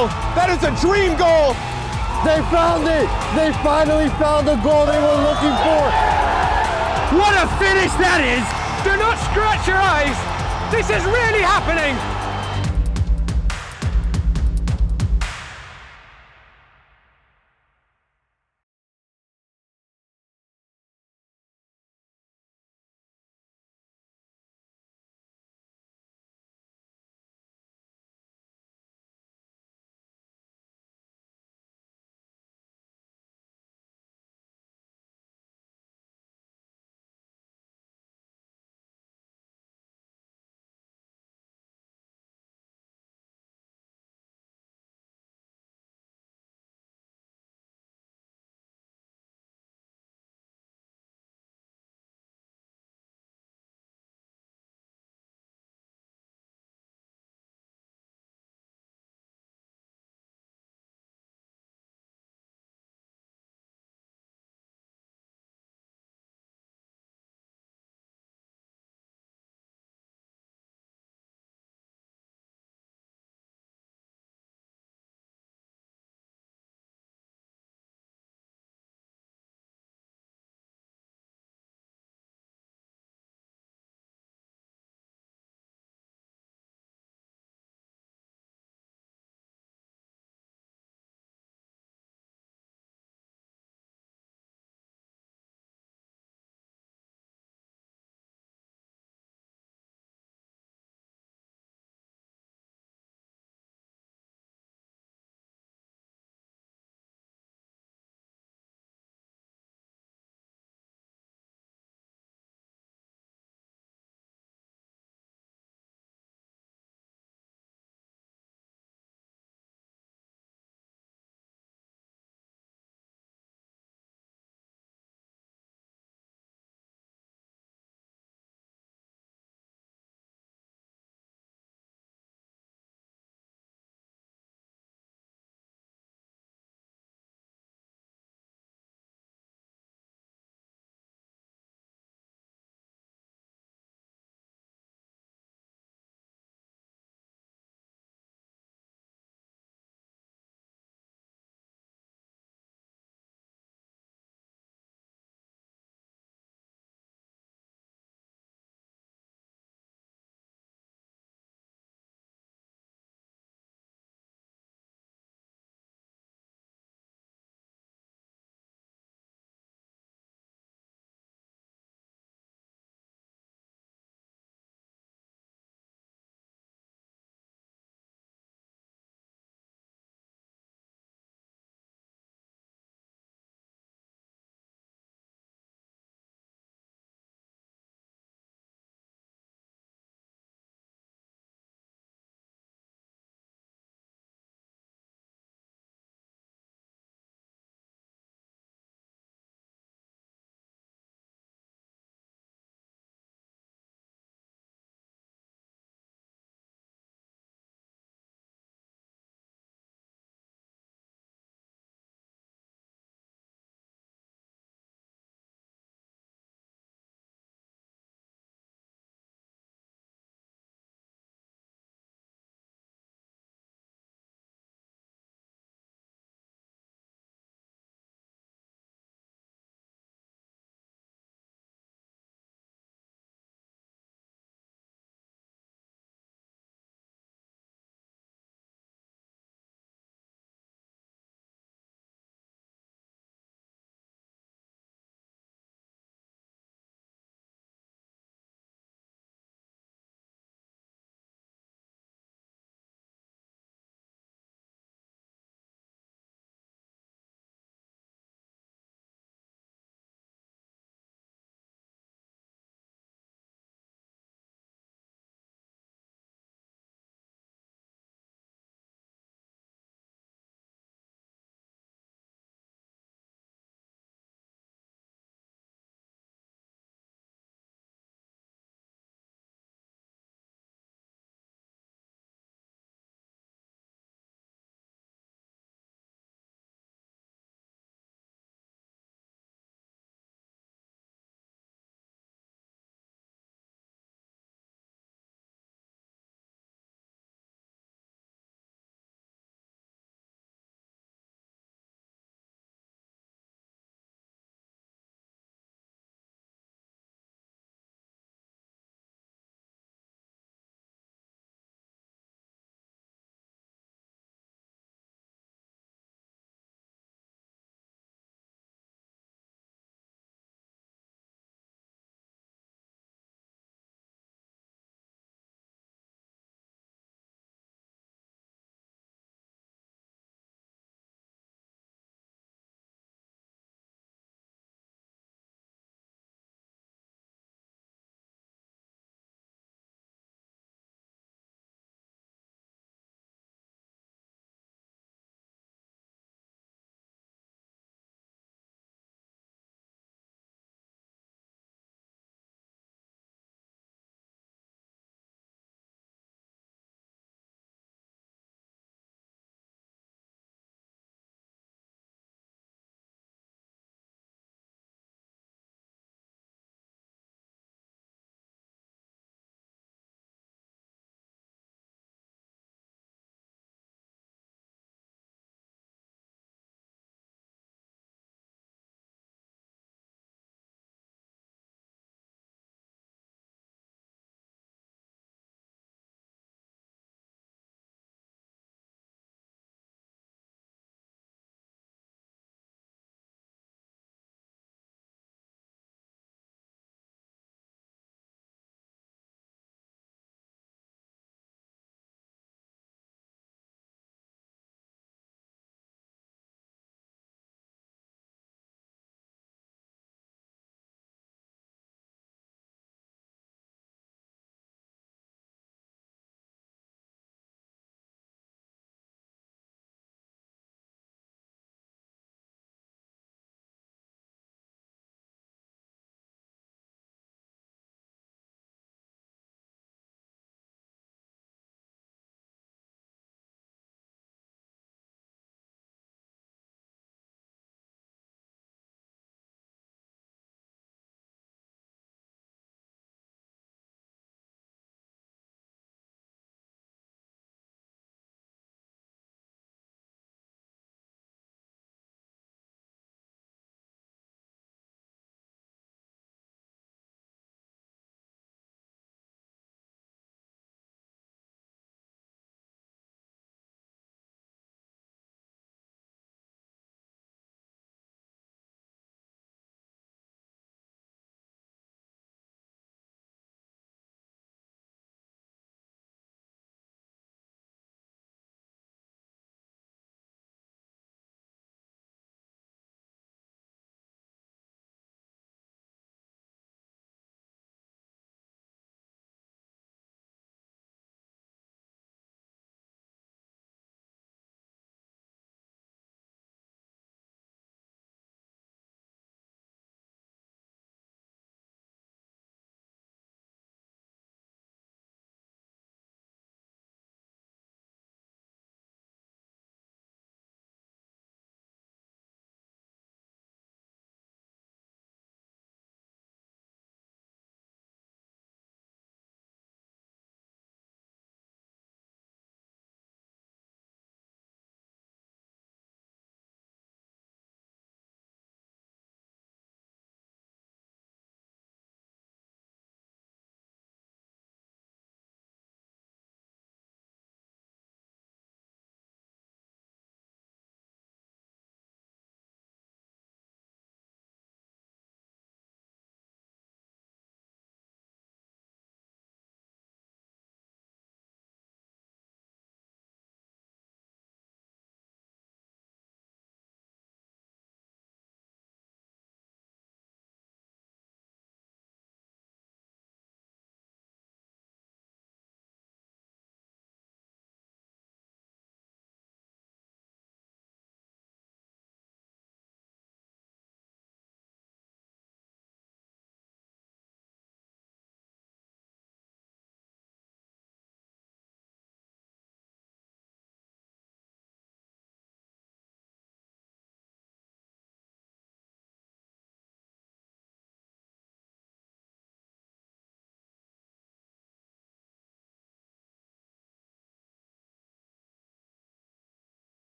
goal. That is a dream goal. They found it. They finally found the goal they were looking for. What a finish that is. Do not scratch your eyes. This is really happening.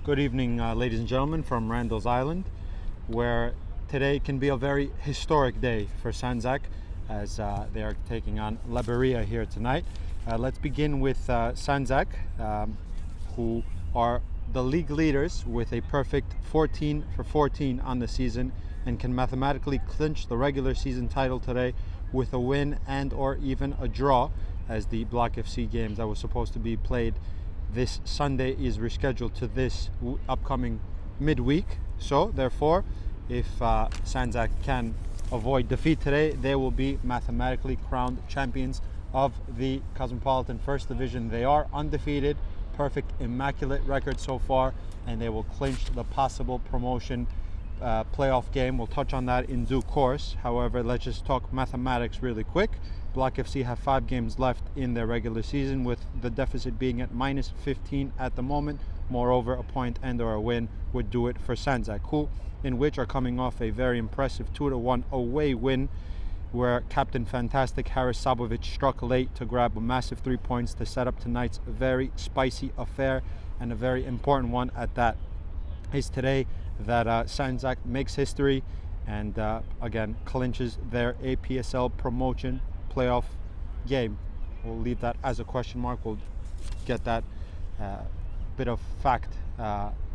Good evening, ladies and gentlemen, from Randall's Island, where today can be a very historic day for Sandzak as they are taking on Laberia here tonight. Let's begin with Sandzak, who are the league leaders with a perfect 14 for 14 on the season and can mathematically clinch the regular season title today with a win and or even a draw, as the Block FC games that was supposed to be played this Sunday is rescheduled to this upcoming midweek. So therefore, if Sandzak can avoid defeat today, they will be mathematically crowned champions of the Cosmopolitan First Division. They are undefeated, perfect, immaculate record so far, and they will clinch the possible promotion playoff game. We'll touch on that in due course. However, let's just talk mathematics really quick. Block FC have 5 games left in their regular season, with the deficit being at minus 15 at the moment. Moreover, a point and or a win would do it for Sandzak, who in which are coming off a very impressive 2-1 away win, where Captain Fantastic Haris Sabovic struck late to grab a massive 3 points to set up tonight's very spicy affair, and a very important one at that. Is today that Sandzak makes history and again clinches their APSL promotion playoff game. We'll leave that as a question mark. We'll get that bit of fact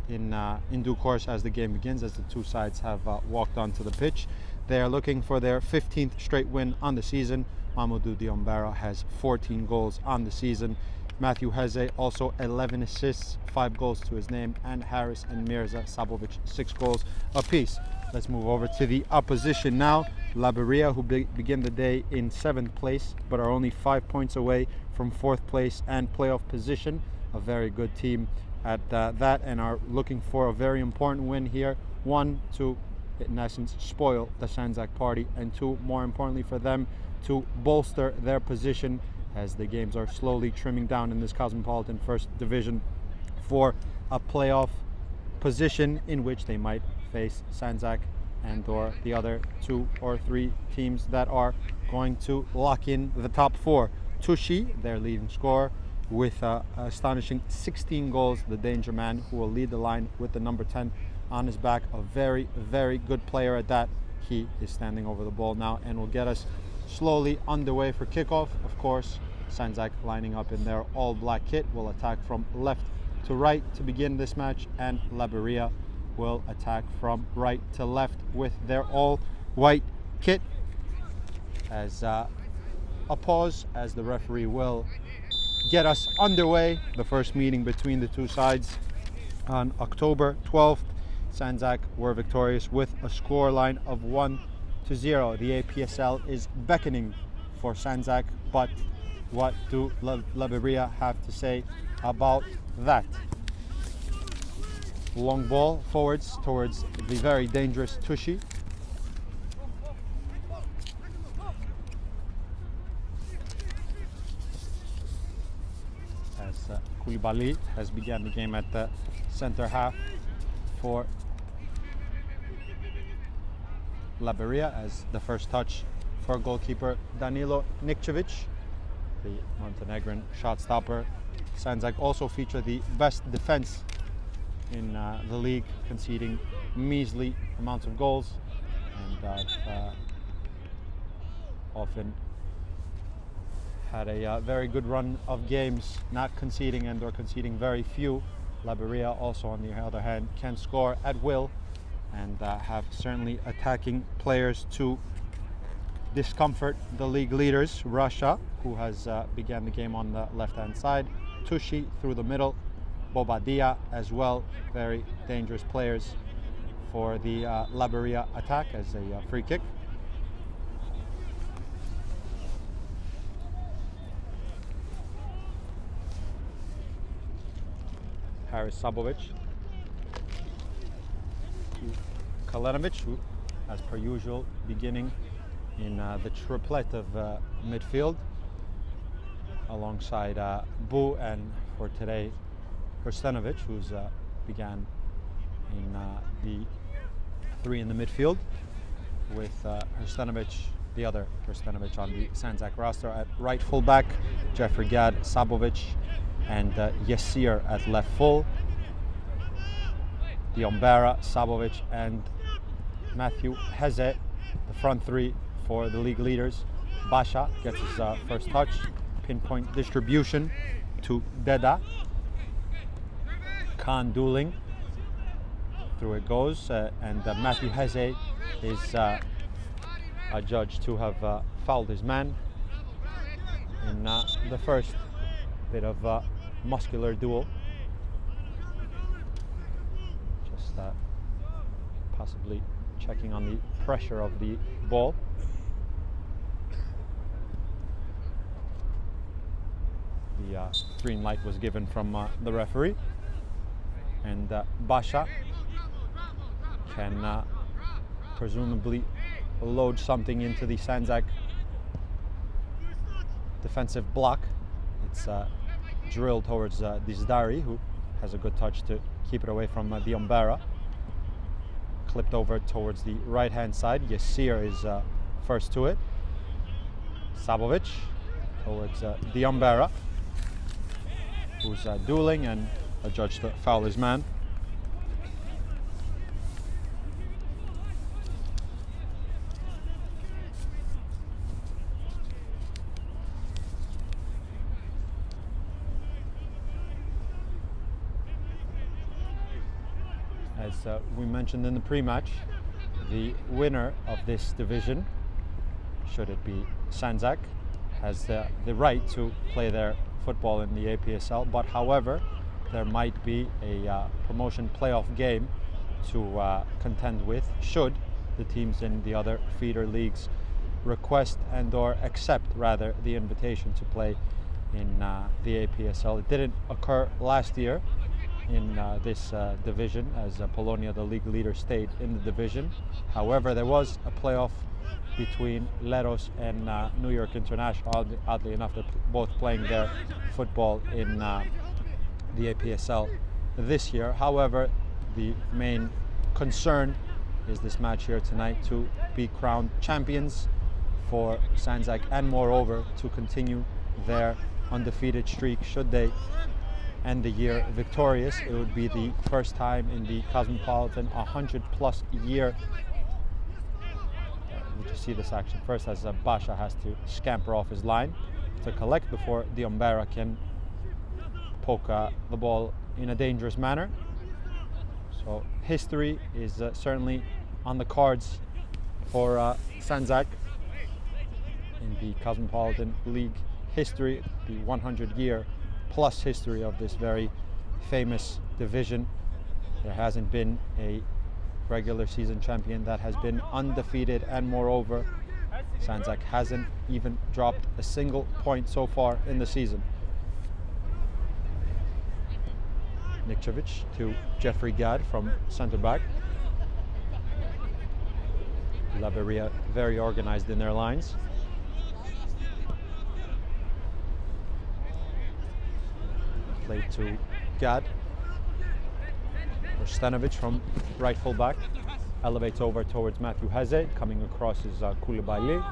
in due course as the game begins, as the two sides have walked onto the pitch. They are looking for their 15th straight win on the season. Mamadou Diombara has 14 goals on the season. Matthew Heze also 11 assists, 5 goals to his name, and Haris and Mirza Sabovic 6 goals apiece. Let's move over to the opposition now. Laberia, who begin the day in 7th place, but are only 5 points away from 4th place and playoff position. A very good team at that, and are looking for a very important win here. 1, to, in essence, spoil the Sandzak party, and 2, more importantly for them, to bolster their position as the games are slowly trimming down in this Cosmopolitan First Division for a playoff position in which they might face Sandzak and or the other 2 or 3 teams that are going to lock in the top 4. Tushi, their leading scorer, with astonishing 16 goals, the danger man who will lead the line with the number 10 on his back. A very, very good player at that. He is standing over the ball now and will get us slowly underway for kickoff. Of course, Sandzak lining up in their all-black kit will attack from left to right to begin this match, and Laberia will attack from right to left with their all-white kit. As a pause, as the referee will get us underway. The first meeting between the two sides on October 12th. Sandzak were victorious with a score line of 1-0. The APSL is beckoning for Sandzak, but what do Laberia have to say about that? Long ball forwards towards the very dangerous Tushi. As Koulibaly has begun the game at the center half for Laberia, as the first touch for goalkeeper Danilo Nikcevic, the Montenegrin shot stopper. Sandzak also feature the best defense in the league, conceding measly amounts of goals, and often had a very good run of games, not conceding and or conceding very few. Laberia also, on the other hand, can score at will and have certainly attacking players to discomfort the league leaders. Russia, who has began the game on the left-hand side. Tushi through the middle. Bobadilla as well. Very dangerous players for the Laberia attack as a free kick. Haris Sabovic to Kalenovic, who, as per usual, beginning in the triplet of midfield alongside Bu, and for today Hrstanovic, who's began in the 3 in the midfield, with Hrstanovic, the other Hrstanovic on the Sandzak roster at right fullback, Jeffrey Gad, Sabovic, and Yasir at left full. Diombera, Sabovic, and Matthew Heze, the front three for the league leaders. Basha gets his first touch, pinpoint distribution to Deda. Khan dueling, through it goes, and Matthew Heze is adjudged to have fouled his man in the first bit of muscular duel. Just possibly checking on the pressure of the ball. The green light was given from the referee, and Basha can presumably load something into the Sandzak defensive block. It's drilled towards Dizdari, who has a good touch to keep it away from Diombera. Clipped over towards the right hand side. Yasir is first to it. Sabovic towards Diombera, who's dueling and adjudged to foul his man. As we mentioned in the pre-match, the winner of this division, should it be Sandzak, has the right to play their football in the APSL, but however, there might be a promotion playoff game to contend with should the teams in the other feeder leagues request and or accept rather the invitation to play in the APSL. It didn't occur last year in this division, as Polonia, the league leader, stayed in the division. However, there was a playoff between Leros and New York International. Oddly enough, they're both playing their football in the APSL this year. However, the main concern is this match here tonight to be crowned champions for Sandzak, and moreover to continue their undefeated streak. Should they end the year victorious, it would be the first time in the Cosmopolitan 100+ year. We just see this action first as Basha has to scamper off his line to collect before Diombera can poke the ball in a dangerous manner. So history is certainly on the cards for Sandzak in the Cosmopolitan League history, the 100-year plus history of this very famous division. There hasn't been a regular season champion that has been undefeated, and moreover, Sandzak hasn't even dropped a single point so far in the season. Nikčević to Jeffrey Gadd from centre back. Laberia very organized in their lines. Played to Gadd. Stanovic from right full back elevates over towards Matthew Heze, coming across is Koulibaly,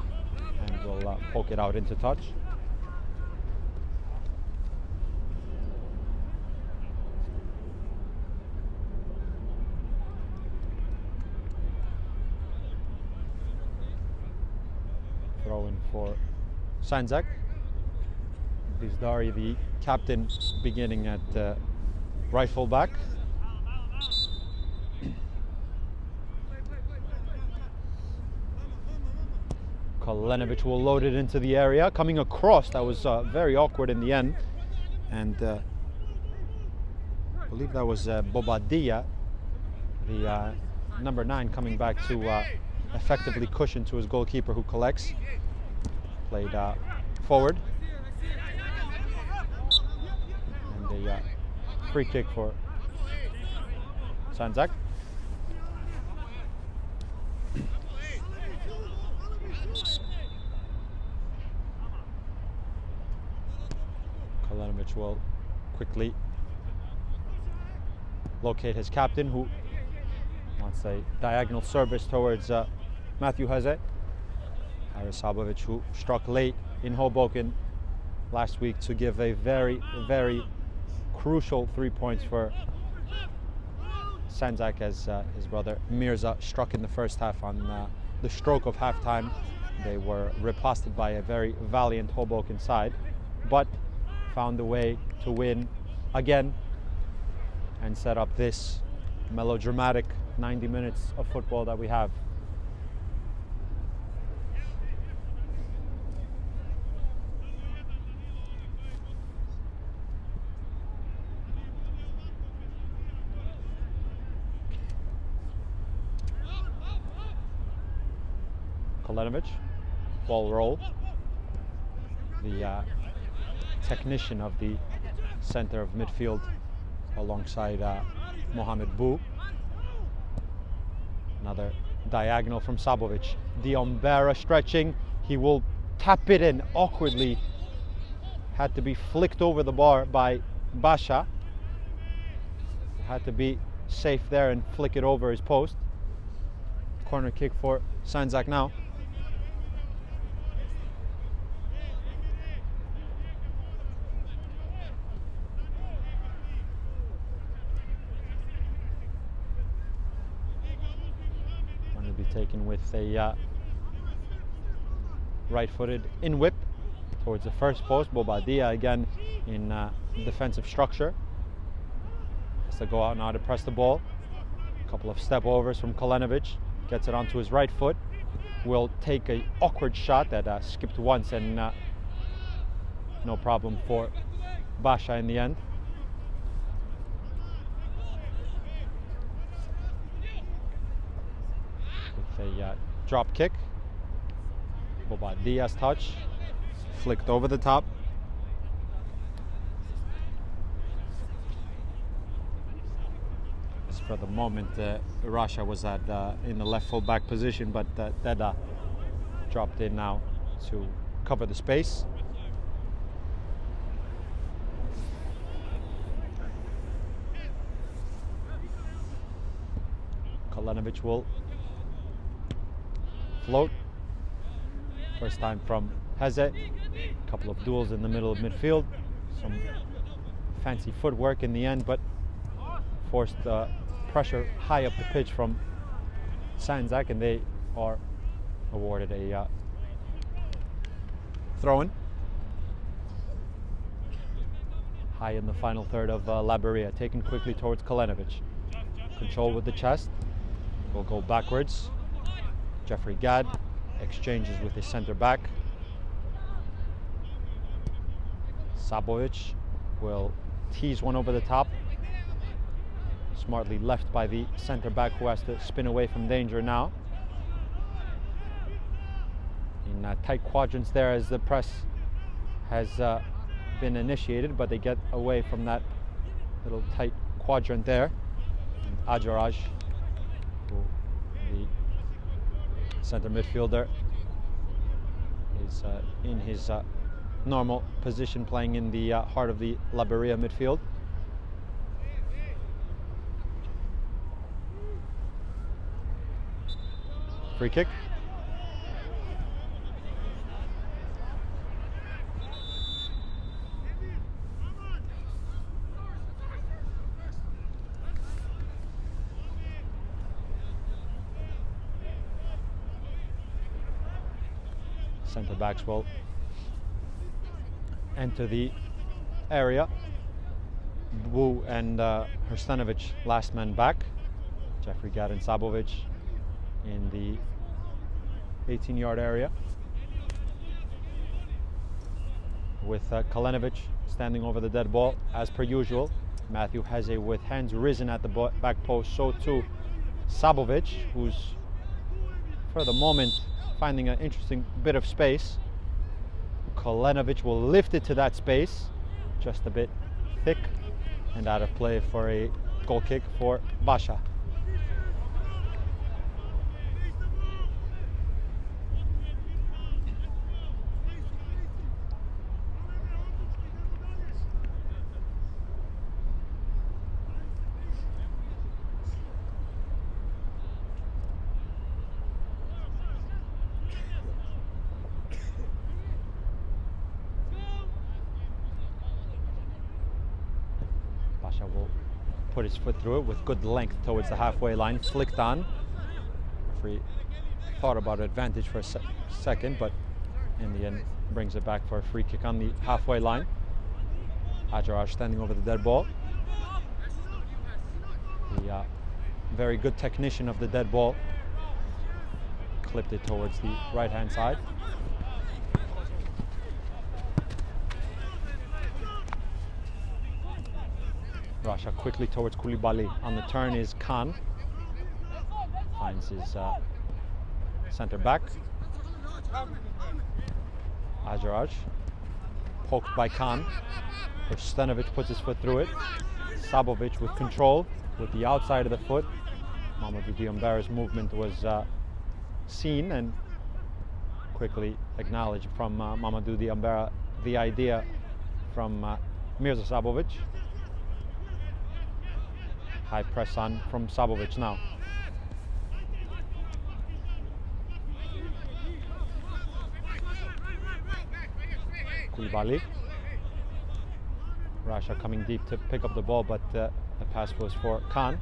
and will poke it out into touch. Throw in for Sandzak. Dizdari, the captain, beginning at right full back. Kalenovic will load it into the area, coming across. That was very awkward in the end, and I believe that was Bobadilla, the number 9, coming back to effectively cushion to his goalkeeper, who collects. Played forward, and a free kick for Sandzak. Kalenovic will quickly locate his captain, who wants a diagonal service towards Matthew Heze. Sabovic, who struck late in Hoboken last week to give a very, very crucial 3 points for Sandzak, as his brother Mirza struck in the first half on the stroke of halftime. They were riposted by a very valiant Hoboken side, but found a way to win again and set up this melodramatic 90 minutes of football that we have. Kalenovic, ball roll. The technician of the center of midfield alongside Mohamed Bou. Another diagonal from Sabovic. Diombera stretching. He will tap it in awkwardly. Had to be flicked over the bar by Basha. Had to be safe there and flick it over his post. Corner kick for Sandzak now. Be taken with a right-footed in whip towards the first post. Bobadilla again in defensive structure. Has to go out now to press the ball. A couple of step overs from Kalenovic. Gets it onto his right foot. Will take a awkward shot that skipped once and no problem for Basha in the end. A drop kick. Bobadilla's touch. Flicked over the top. As for the moment, Russia was in the left full back position, but Deda dropped in now to cover the space. Kalenovic will float. First time from Heze. A couple of duels in the middle of midfield. Some fancy footwork in the end, but forced pressure high up the pitch from Sandzak, and they are awarded a throw-in. High in the final third of Laberia, taken quickly towards Kalenovic. Control with the chest. Will go backwards. Jeffrey Gadd exchanges with his center back. Sabovic will tease one over the top. Smartly left by the center back, who has to spin away from danger now. In tight quadrants there as the press has been initiated, but they get away from that little tight quadrant there. And Ajaraj, the center midfielder, is in his normal position, playing in the heart of the Laberia midfield. Free kick. Centre backs will enter the area. Bou and Hrstanovic last man back. Jeffrey Gadd and Sabovic in the 18-yard area, with Kalenovic standing over the dead ball as per usual. Matthew Heze with hands risen at the back post, so too Sabovic, who's for the moment finding an interesting bit of space. Kalenovic will lift it to that space, just a bit thick and out of play for a goal kick for Basha. put his foot through it with good length towards the halfway line, flicked on. Referee thought about advantage for a second, but in the end brings it back for a free kick on the halfway line. Ajaraj standing over the dead ball. The very good technician of the dead ball clipped it towards the right hand side. Rasha quickly towards Koulibaly. On the turn is Khan. Finds his centre back. Ajaraj poked by Khan. Stanovic puts his foot through it. Sabovic with control with the outside of the foot. Mamadou Diambara's movement was seen and quickly acknowledged from Mamadou Diambara the idea from Mirza Sabovic. High press on from Sabovic now. Koulibaly. Rasha coming deep to pick up the ball, but the pass was for Khan.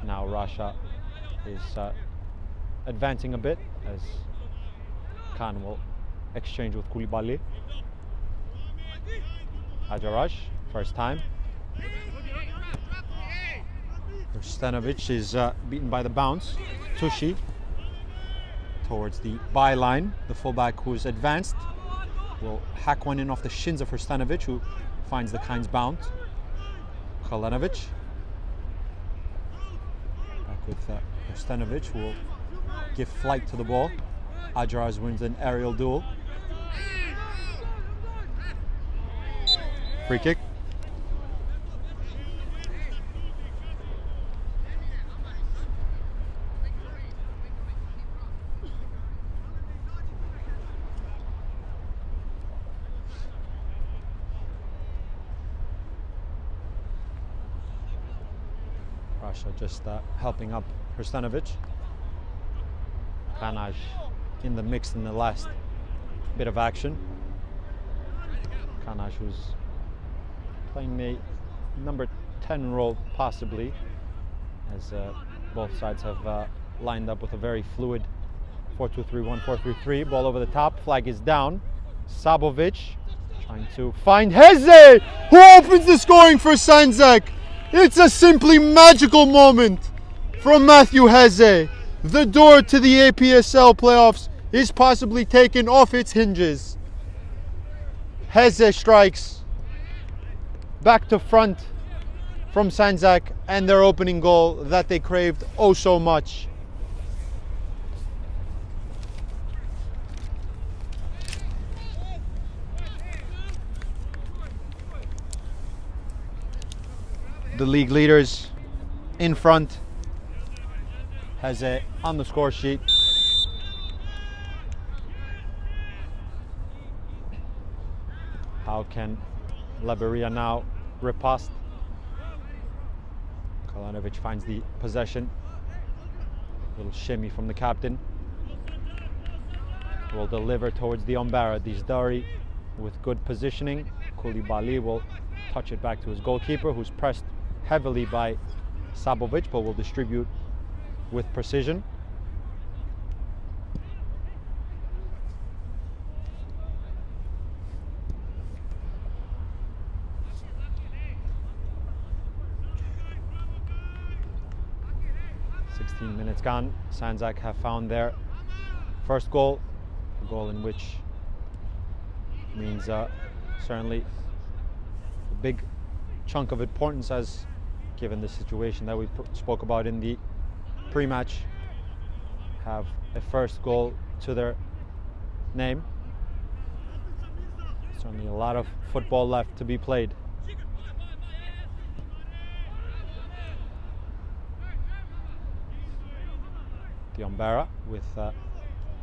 Now Rasha is advancing a bit as Khan will exchange with Koulibaly. Ajaraj, first time. Stanovic is beaten by the bounce. Tushi towards the byline. The fullback who's advanced will hack one in off the shins of Stanovic, who finds the Kynes bounce. Kalanovic back with Stanovic, who will give flight to the ball. Ajaraj wins an aerial duel. Free kick. Rasha just helping up Stanovic. Kanaj in the mix in the last bit of action. Kanaj, who's playing the number 10 role possibly, as both sides have lined up with a very fluid 4-2-3-1, 4-3-3. Ball over the top, flag is down. Sabovic trying to find Heze, who opens the scoring for Sandzak. It's a simply magical moment from Matthew Heze. The door to the APSL playoffs is possibly taken off its hinges. Heze strikes back to front from Sandzak and their opening goal that they craved oh so much. The league leaders in front. Heze on the score sheet. How can Laberia now riposte? Kalanovic finds the possession. Little shimmy from the captain. Will deliver towards the Diambara. Dizdari with good positioning. Koulibaly will touch it back to his goalkeeper, who's pressed heavily by Sabovic, but will distribute with precision. Minutes gone. Sandzak have found their first goal, a goal in which means certainly a big chunk of importance, as given the situation that we spoke about in the pre-match, have a first goal to their name. Certainly a lot of football left to be played. Diambara with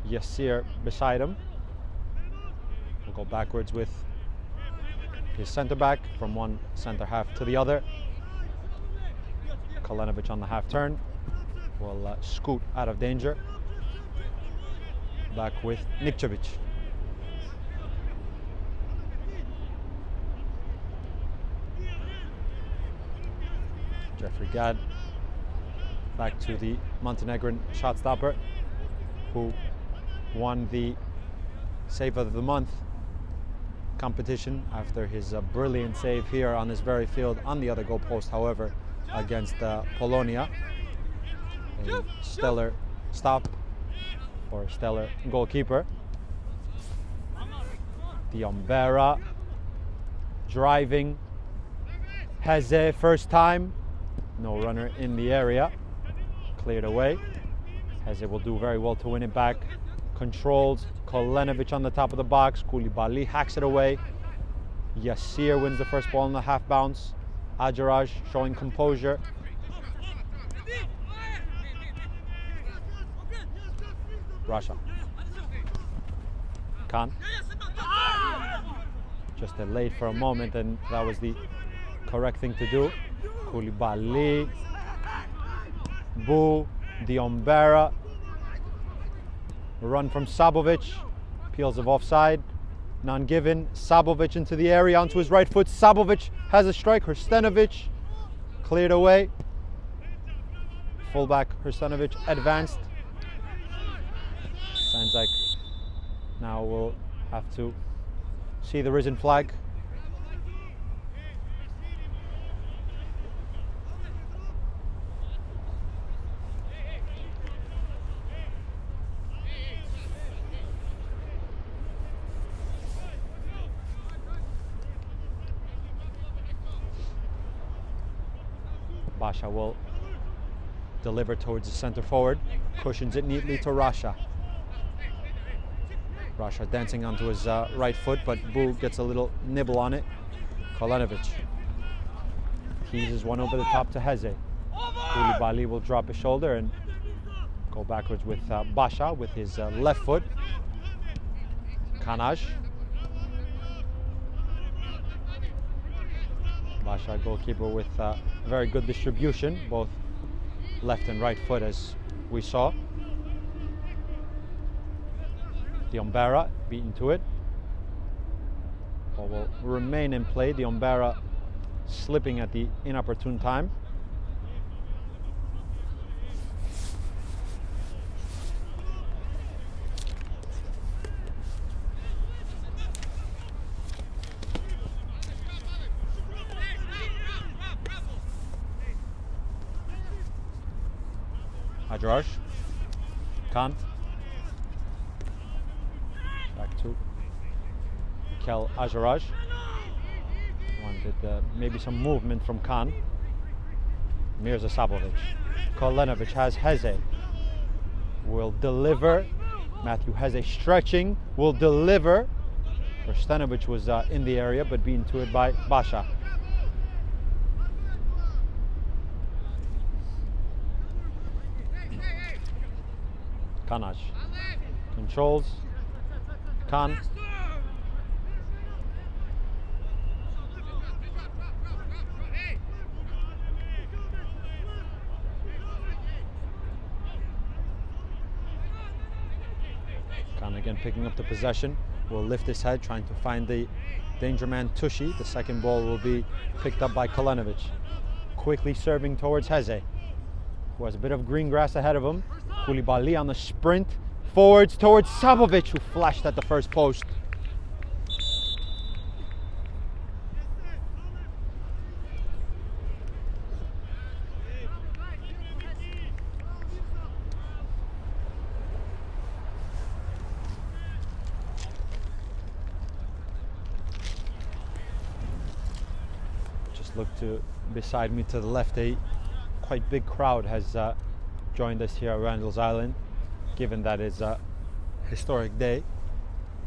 Yassir beside him. We'll go backwards with his centre back from one centre half to the other. Kalanovic on the half turn will scoot out of danger. Back with Nikčević. Jeffrey Gadd back to the Montenegrin shot stopper, who won the Save of the Month competition after his brilliant save here on this very field on the other goal post, however, against Polonia. A stellar stop for a stellar goalkeeper. Diombera driving. Heze first time. No runner in the area. Cleared away. Heze will do very well to win it back. Controlled. Kolenovic on the top of the box. Koulibaly hacks it away. Yassir wins the first ball in the half bounce. Ajaraj showing composure. Russia. Khan. Just delayed for a moment, and that was the correct thing to do. Koulibaly. Bu. Diombera. Run from Sabovic. Peels of offside. None given. Sabovic into the area onto his right foot. Sabovic has a strike. Hrstenovic cleared away. Fullback Hrstenovic advanced. Sandzak now will have to see the risen flag. Basha will deliver towards the center forward, cushions it neatly to Rasha. Rasha dancing onto his right foot, but Bu gets a little nibble on it. Kolenovic teases one over the top to Heze. Koulibaly will drop his shoulder and go backwards with Basha with his left foot. Kanaj. Basha, goalkeeper, with very good distribution, both left and right foot, as we saw. Diombera beaten to it. Ball will remain in play. Diombera slipping at the inopportune time. Ajaraj. Khan. Back to Kel Ajaraj. Wanted maybe some movement from Khan. Mirza Sabovic. Kolenovic has Heze. Will deliver. Matthew Heze stretching. Will deliver. Hrstenovic was in the area, but beaten to it by Basha. Kanaj controls. Khan. Khan again picking up the possession. Will lift his head, trying to find the danger man Tushi. The second ball will be picked up by Kolenovic. Quickly serving towards Heze, who has a bit of green grass ahead of him. Koulibaly on the sprint forwards towards Sabovic, who flashed at the first post. Just look to beside me to the left, a quite big crowd has joined us here at Randall's Island, given that it's a historic day.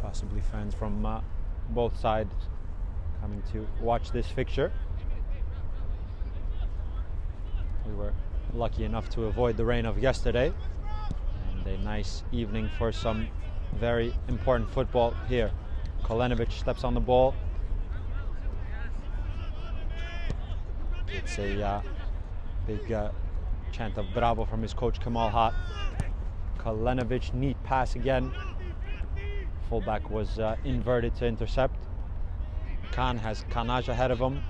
Possibly fans from both sides coming to watch this fixture. We were lucky enough to avoid the rain of yesterday, and a nice evening for some very important football here. Kolenovic steps on the ball. It's a big chant of bravo from his coach Kamal Hat. Kolenovic, neat pass again. Fullback was inverted to intercept. Khan has Kanaj ahead of him.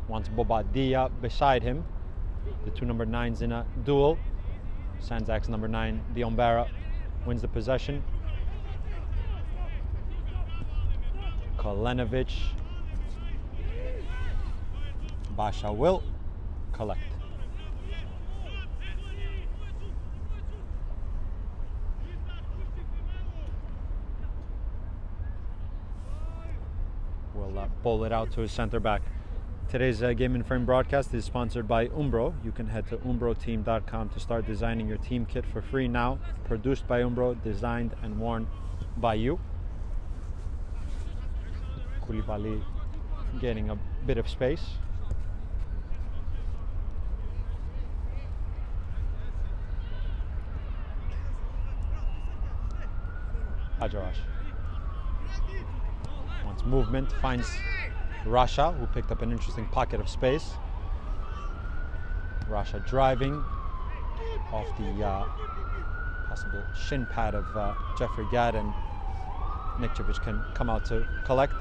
Wants Bobadia beside him. the two number 9s in a duel. Sandzak's number 9, Laberia, wins the possession. Kolenovic. Basha will collect. Will bowl it out to his center back. Today's Game in Frame broadcast is sponsored by Umbro. You can head to umbroteam.com to start designing your team kit for free now. Produced by Umbro, designed and worn by you. Koulibaly getting a bit of space. Ajarash wants movement, finds Rasha, who picked up an interesting pocket of space. Rasha driving off the possible shin pad of Jeffrey Gadd, and Nikčević can come out to collect.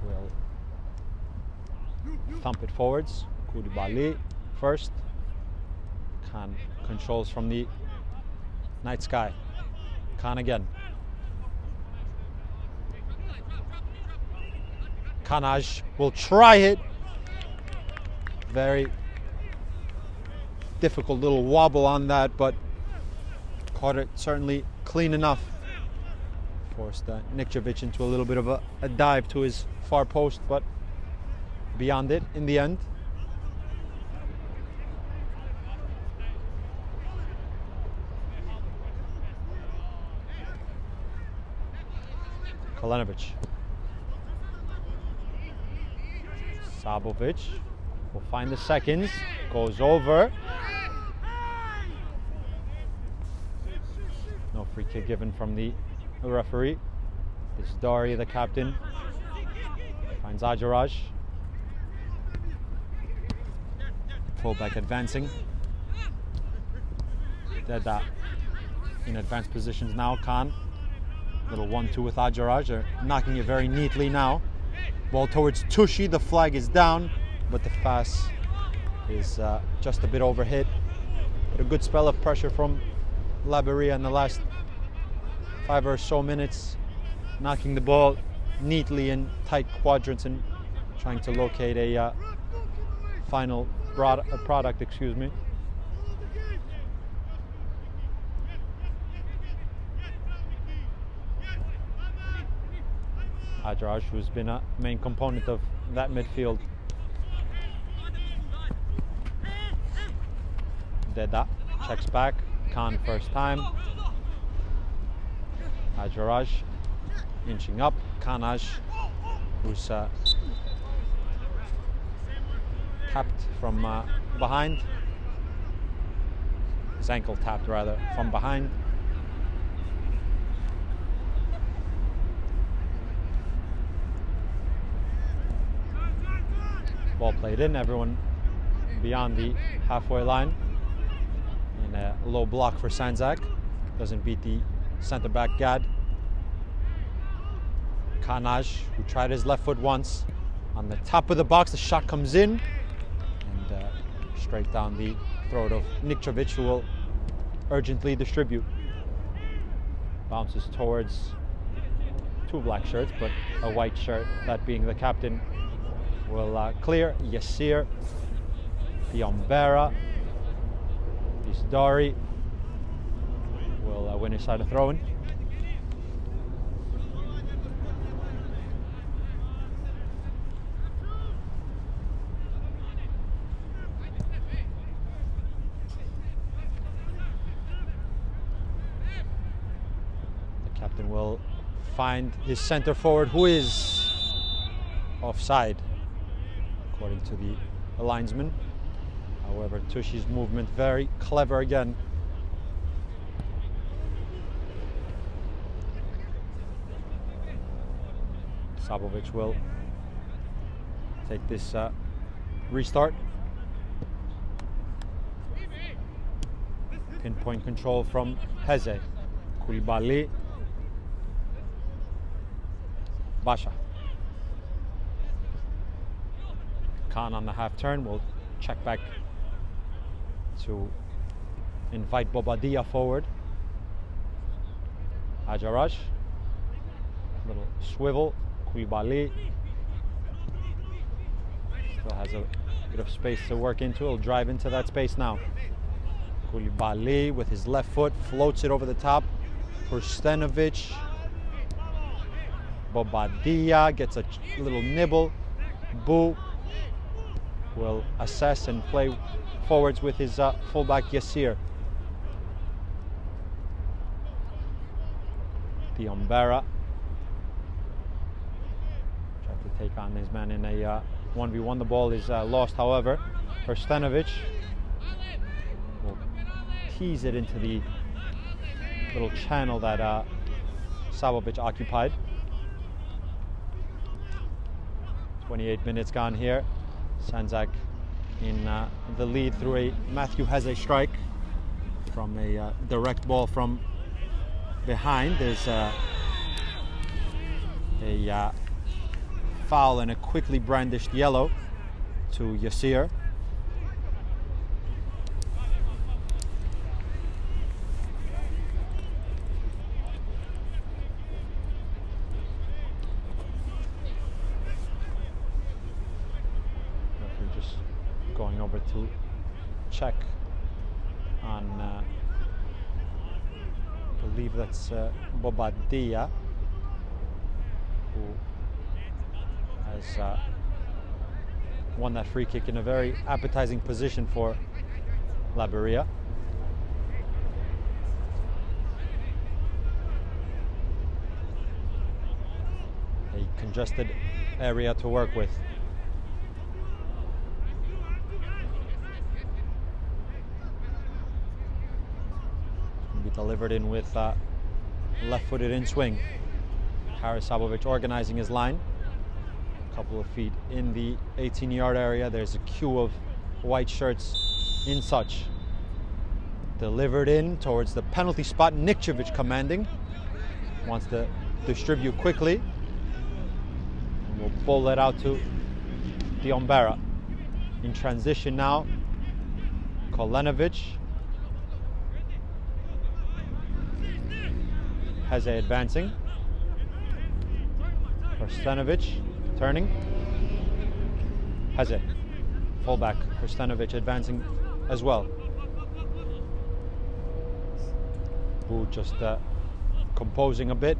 Will thump it forwards. Koulibaly first. Khan controls from the night sky. Khan again. Kanaj will try it. Very difficult little wobble on that, but caught it certainly clean enough. Forced Nikčević into a little bit of a dive to his far post, but beyond it in the end. Kolenovic. Sabovic will find the seconds, goes over. No free kick given from the referee. This is Dari, the captain. Finds Ajaraj. Fullback advancing. Deda in advanced positions now. Khan. Little 1-2 with Ajaraj. They're knocking it very neatly now. Ball towards Tushi. The flag is down, but the pass is just a bit overhit. But a good spell of pressure from Laberia in the last 5 or so minutes, knocking the ball neatly in tight quadrants and trying to locate a final product. Excuse me. Ajaraj, who's been a main component of that midfield. Deda checks back. Khan first time. Ajaraj inching up. Kanaj, who's tapped from behind. His ankle tapped rather from behind. Ball played in, everyone beyond the halfway line. And a low block for Sandzak. Doesn't beat the centre back Gadd. Kanaj, who tried his left foot once. On the top of the box, the shot comes in. And straight down the throat of Nikčević, who will urgently distribute. Bounces towards two black shirts, but a white shirt, that being the captain. Will clear. Yassir, Laberia, Dari will win his side of throw-in. The captain will find his center forward, who is offside, according to the linesman. However, Tushi's movement very clever again. Sabovic will take this restart. Pinpoint control from Heze. Koulibaly. Basha. Khan on the half turn will check back to invite Bobadilla forward. Ajaraj, little swivel. Koulibaly still has a bit of space to work into. He'll drive into that space now. Koulibaly with his left foot floats it over the top. Hrstenovic. Bobadilla gets a little nibble. Bu will assess and play forwards with his fullback Yassir. Diombera tried to take on his man in a 1v1. The ball is lost, however. Hrstenovic will tease it into the little channel that Savovic occupied. 28 minutes gone here. Sandzak in the lead through a Matthew Heze strike from a direct ball from behind. There's a foul and a quickly brandished yellow to Yassir. Just going over to check on I believe that's Bobadilla, who has won that free kick in a very appetizing position for Laberia. A congested area to work with. Delivered in with left-footed in swing. Haris Savovic organizing his line. A couple of feet in the 18-yard area. There's a queue of white shirts in such. Delivered in towards the penalty spot. Nikcevic commanding. Wants to distribute quickly. And we'll bowl it out to Diombera. In transition now, Kolenovic. Heze advancing. Hrstenovic turning. Heze, fullback. Hrstenovic advancing as well. Bu just composing a bit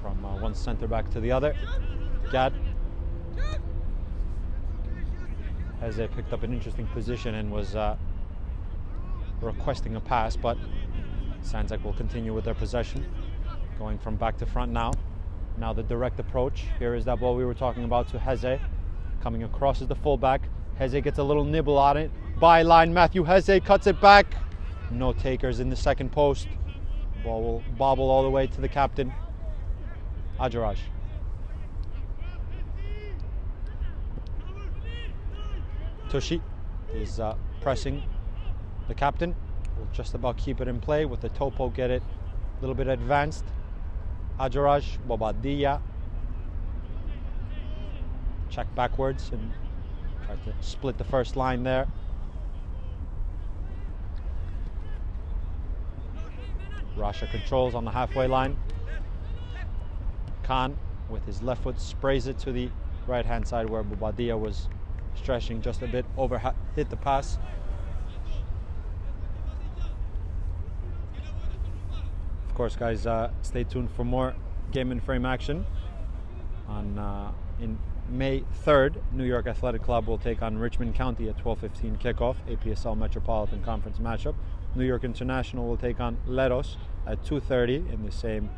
from one centre back to the other. Gad. Heze picked up an interesting position and was requesting a pass, but Sandzak will continue with their possession, going from back to front now. Now the direct approach. Here is that ball we were talking about to Heze. Coming across as the fullback. Heze gets a little nibble on it. Byline, Matthew Heze cuts it back. No takers in the second post. Ball will bobble all the way to the captain, Ajaraj. Tushi is pressing the captain. Will just about keep it in play with the topo, get it a little bit advanced. Ajaraj, Bobadilla. Check backwards and try to split the first line there. Rasha controls on the halfway line. Khan with his left foot sprays it to the right hand side where Bobadilla was stretching just a bit, hit the pass. Of course, guys, stay tuned for more game and frame action. In May 3rd, New York Athletic Club will take on Richmond County at 12:15 kickoff, APSL Metropolitan Conference matchup. New York International will take on Leros at 2:30 in the same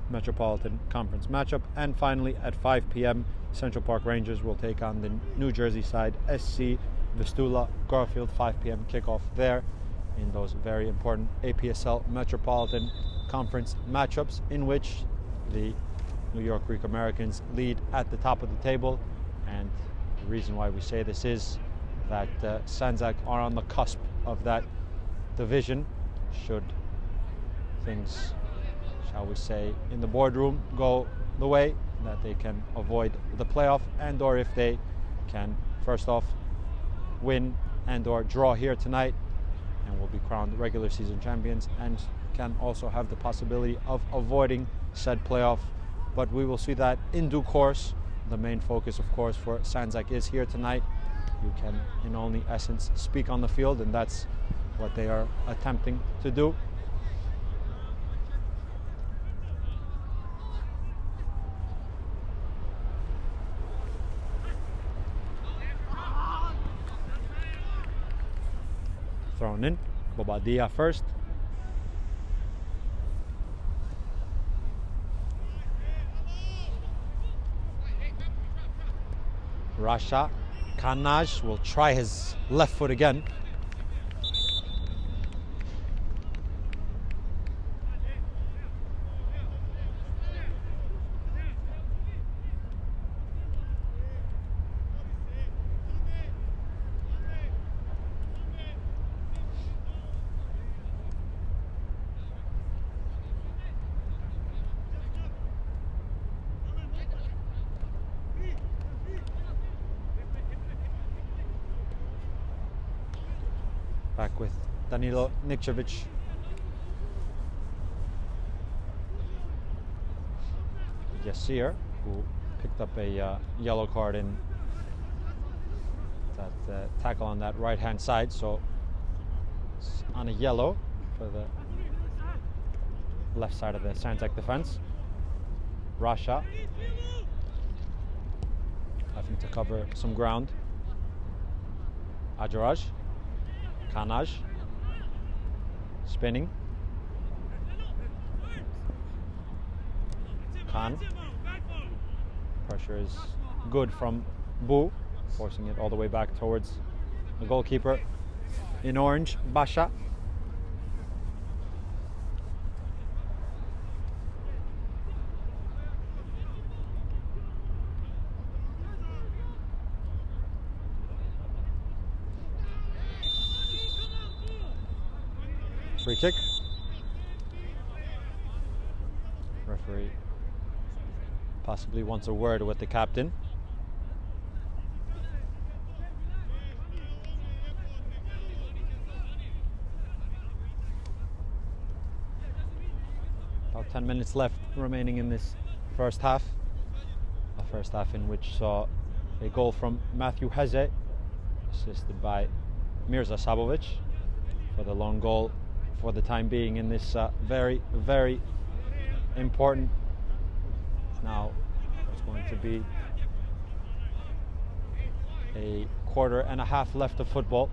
Metropolitan Conference matchup. And finally, at 5 p.m., Central Park Rangers will take on the New Jersey side, SC Vistula Garfield, 5 p.m. kickoff there in those very important APSL Metropolitan Conference matchups, in which the New York Greek Americans lead at the top of the table. And the reason why we say this is that Sandzak are on the cusp of that division. Should things, shall we say, in the boardroom go the way that they can avoid the playoff, and or if they can first off win and or draw here tonight and will be crowned regular season champions and can also have the possibility of avoiding said playoff. But we will see that in due course. The main focus, of course, for Sandzak is here tonight. You can in only essence speak on the field, and that's what they are attempting to do. Thrown in, Bobadilla first. Rasha Kanaj will try his left foot again. Back with Danilo Nikcevic. Yasir, who picked up a yellow card in that tackle on that right-hand side, so it's on a yellow for the left side of the Sanzac defense. Rasha having to cover some ground. Ajaraj. Kanaj spinning. Khan. Pressure is good from Bu, forcing it all the way back towards the goalkeeper in orange, Basha. Free kick. Referee possibly wants a word with the captain. About 10 minutes left remaining in this first half. A first half in which saw a goal from Matthew Heze, assisted by Mirza Sabovic, for the lone goal for the time being in this very, very important. Now it's going to be a quarter and a half left of football,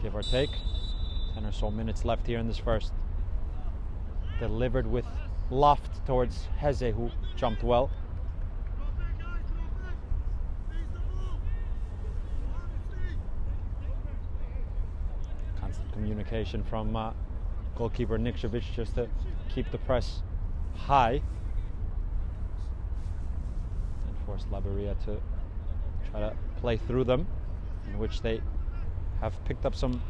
give or take. 10 or so minutes left here in this first. Delivered with loft towards Heze, who jumped well. Communication from goalkeeper Nikcevic just to keep the press high and force Laberia to try to play through them, in which they have picked up some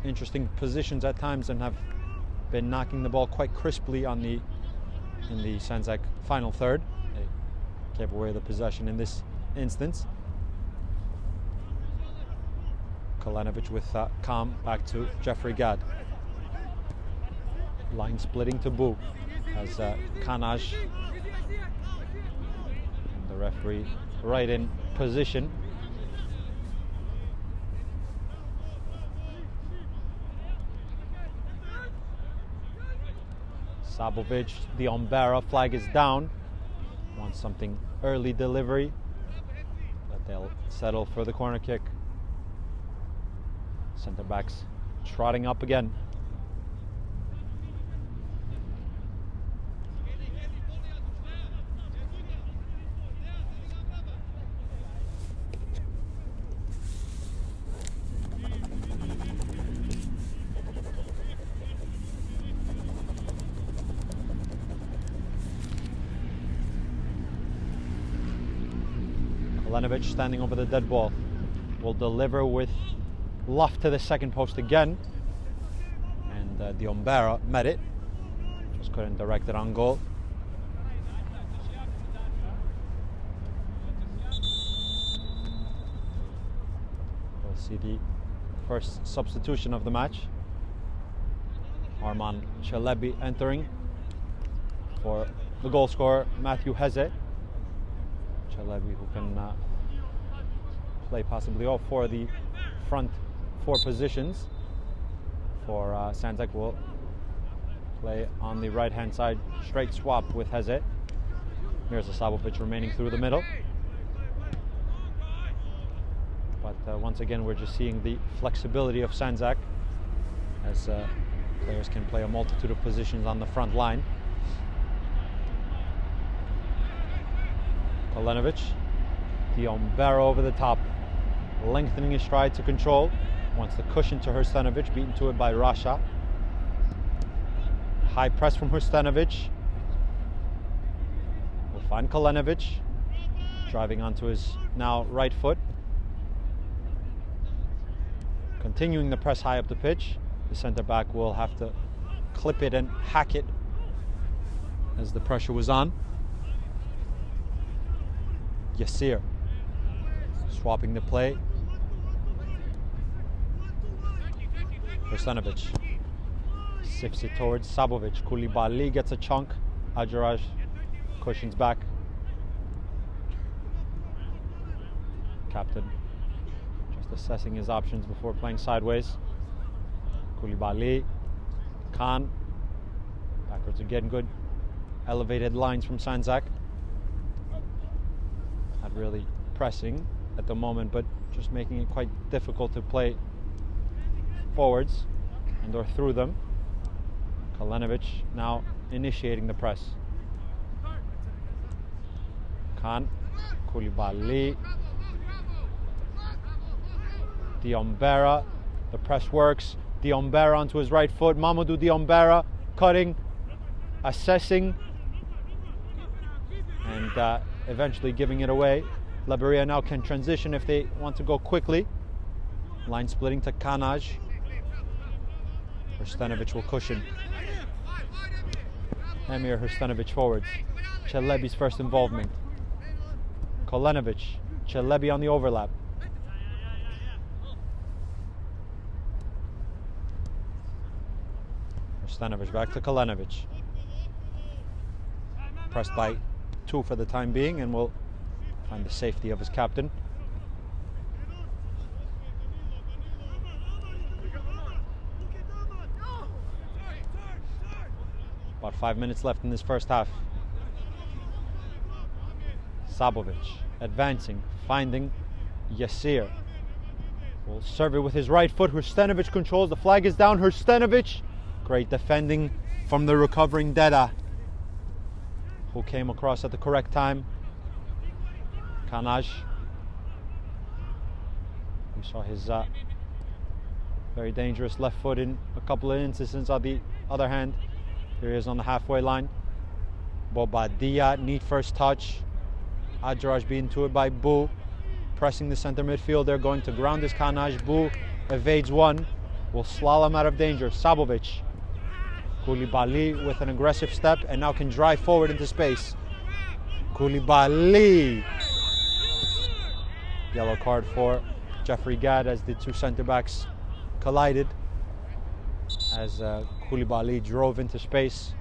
interesting positions at times and have been knocking the ball quite crisply in the Sanzac final third. They gave away the possession in this instance. Kalanovic with Kam back to Jeffrey Gad. Line splitting to Bu as Kanaj and the referee right in position. Sabovic, the Ombera flag is down. Wants something early delivery, but they'll settle for the corner kick. Centre backs trotting up again. Kalanovic standing over the dead ball. Will deliver with loft to the second post again, and the Ombera met it, just couldn't direct it on goal. see the first substitution of the match. Arman Chelebi entering for the goal scorer Matthew Heze. Chelebi, who can play possibly all four of the front four positions for Sandzak, will play on the right hand side, straight swap with Heze. Mirza Sabovic remaining through the middle. But once again, we're just seeing the flexibility of Sandzak, as players can play a multitude of positions on the front line. Kalenovic, Diombera over the top, lengthening his stride to control. Wants the cushion to Hrstanovic, beaten to it by Rasha. High press from Hrstanovic. We'll find Kalenovic, driving onto his now right foot. Continuing the press high up the pitch. The centre back will have to clip it and hack it as the pressure was on. Yassir swapping the play. Hrstanovic sifts it towards Sabovic. Koulibaly gets a chunk. Adjaraj cushions back. Captain just assessing his options before playing sideways. Koulibaly, Khan, backwards again. Good elevated lines from Sandzak. Not really pressing at the moment, but just making it quite difficult to play forwards and or through them. Kalenovic now initiating the press. Khan, Koulibaly, Diombera, the press works. Diombera onto his right foot. Mamadou Diombera cutting, assessing, and eventually giving it away. Laberia now can transition if they want to go quickly. Line splitting to Kanaj. Hrstanovic will cushion. Emir Hrstanovic forwards. Chelebi's first involvement. Kalenovic, Chelebi on the overlap. Hrstanovic back to Kalenovic. Pressed by two for the time being, and will find the safety of his captain. About 5 minutes left in this first half. Sabovic advancing, finding Yassir. Will serve it with his right foot. Hrstanovic controls. The flag is down. Hrstanovic. Great defending from the recovering Deda, who came across at the correct time. Kanaj. We saw his very dangerous left foot in a couple of instances. On the other hand, here he is on the halfway line. Bobadilla, neat first touch. Adjaraj being to it by Bu. Pressing the centre midfielder, going to ground his Kanaj. Bu evades one. Will slalom out of danger. Sabovic. Koulibaly with an aggressive step and now can drive forward into space. Koulibaly. Yellow card for Jeffrey Gad as the two centre backs collided, as Koulibaly drove into space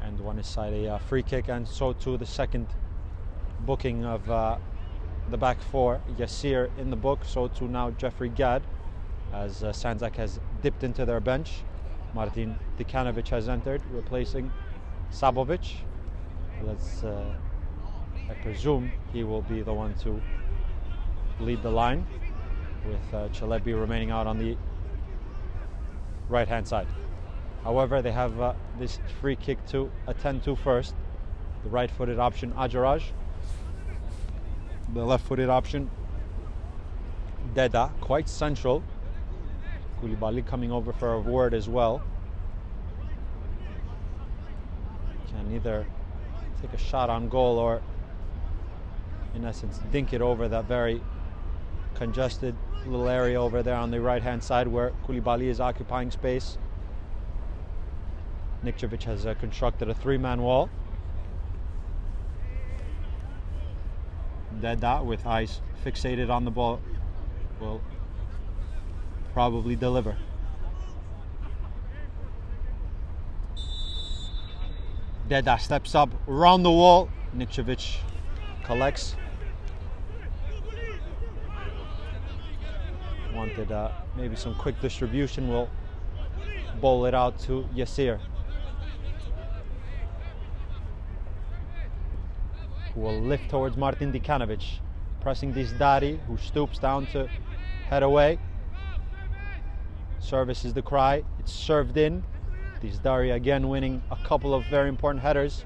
and won his side a free kick, and so too the second booking of the back four. Yassir in the book, so too now Jeffrey Gad, as Sandzak has dipped into their bench. Martin Dikanovic has entered, replacing Sabovic. I presume he will be the one to lead the line, with Chelebi remaining out on the right hand side. However, they have this free kick to attend to first. The right footed option Adjaraj, the left footed option Deda, quite central. Koulibaly coming over for a word as well. Can either take a shot on goal or in essence dink it over that very congested little area over there on the right hand side where Koulibaly is occupying space. Nikčević has constructed a three-man wall. Deda, with eyes fixated on the ball, will probably deliver. Deda steps up, round the wall. Nikčević collects. Wanted maybe some quick distribution. Will bowl it out to Yasir, who will lift towards Martin Dikanovic, pressing Dizdari, who stoops down to head away. Service is the cry. It's served in. Dizdari again winning a couple of very important headers,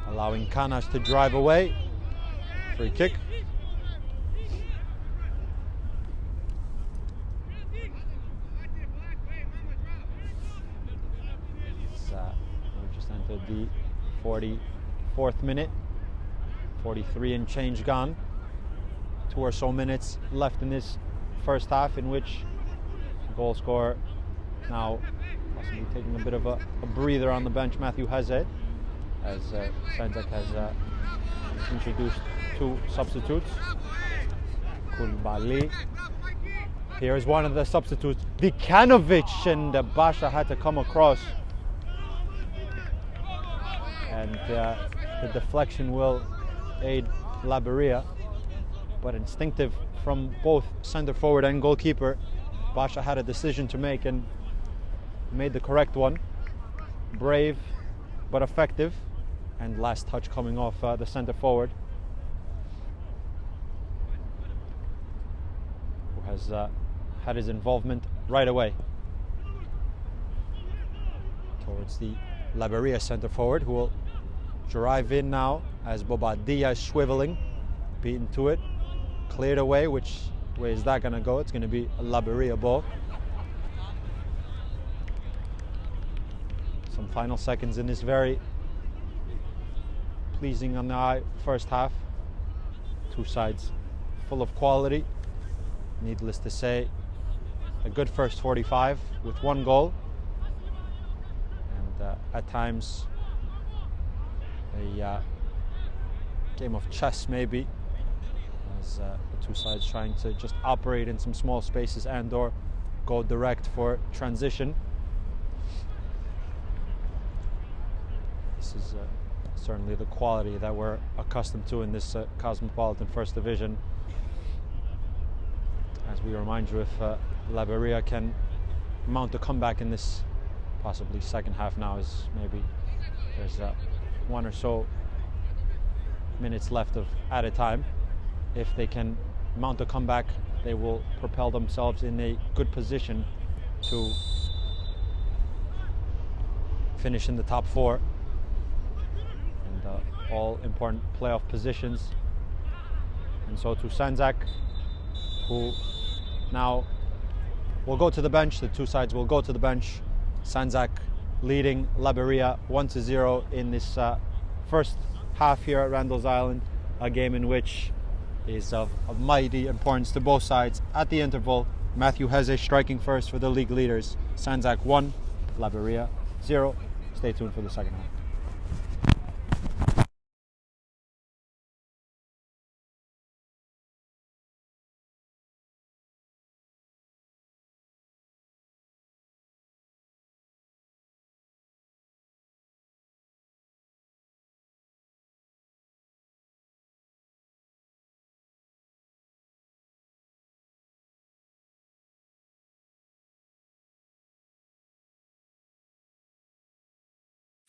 allowing Kanas to drive away. Free kick. We've just entered the 44th minute. 43 and change gone. 2 or so minutes left in this first half, in which goal scorer now possibly taking a bit of a breather on the bench, Matthew Heze, as Sandzak has introduced 2 substitutes. Kulbali. Here's one of the substitutes, Dikanovic, and Basha had to come across. And the deflection will aid Laberia, but instinctive from both center forward and goalkeeper. Basha had a decision to make and made the correct one. Brave but effective, and last touch coming off the center forward, who has had his involvement right away. Towards the Laberia center forward, who will drive in now as Bobadilla is swiveling, beaten to it, cleared away. Which way is that going to go? It's going to be a Laberia ball. Some final seconds in this very pleasing on the eye first half. 2 sides full of quality. Needless to say, a good first 45 with 1 goal. And at times a game of chess maybe, as the 2 sides trying to just operate in some small spaces and or go direct for transition. This is certainly the quality that we're accustomed to in this Cosmopolitan First Division. As we remind you, if Laberia can mount a comeback in this possibly second half now, as maybe there's 1 or so minutes left of added time. If they can mount a comeback, they will propel themselves in a good position to finish in the top 4 and all important playoff positions. And so to Sandzak, who now will go to the bench. The 2 sides will go to the bench. Sandzak leading Laberia 1-0 in this first half here at Randall's Island, a game in which is of mighty importance to both sides. At the interval, Matthew Heze striking first for the league leaders. Sandzak 1, Laberia 0. Stay tuned for the second half.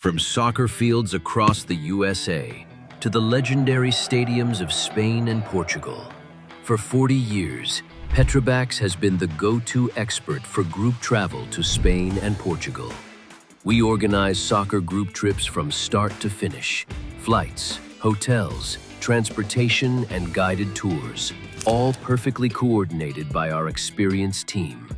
From soccer fields across the USA to the legendary stadiums of Spain and Portugal, for 40 years, Petrobax has been the go-to expert for group travel to Spain and Portugal. We organize soccer group trips from start to finish, flights, hotels, transportation, and guided tours, all perfectly coordinated by our experienced team.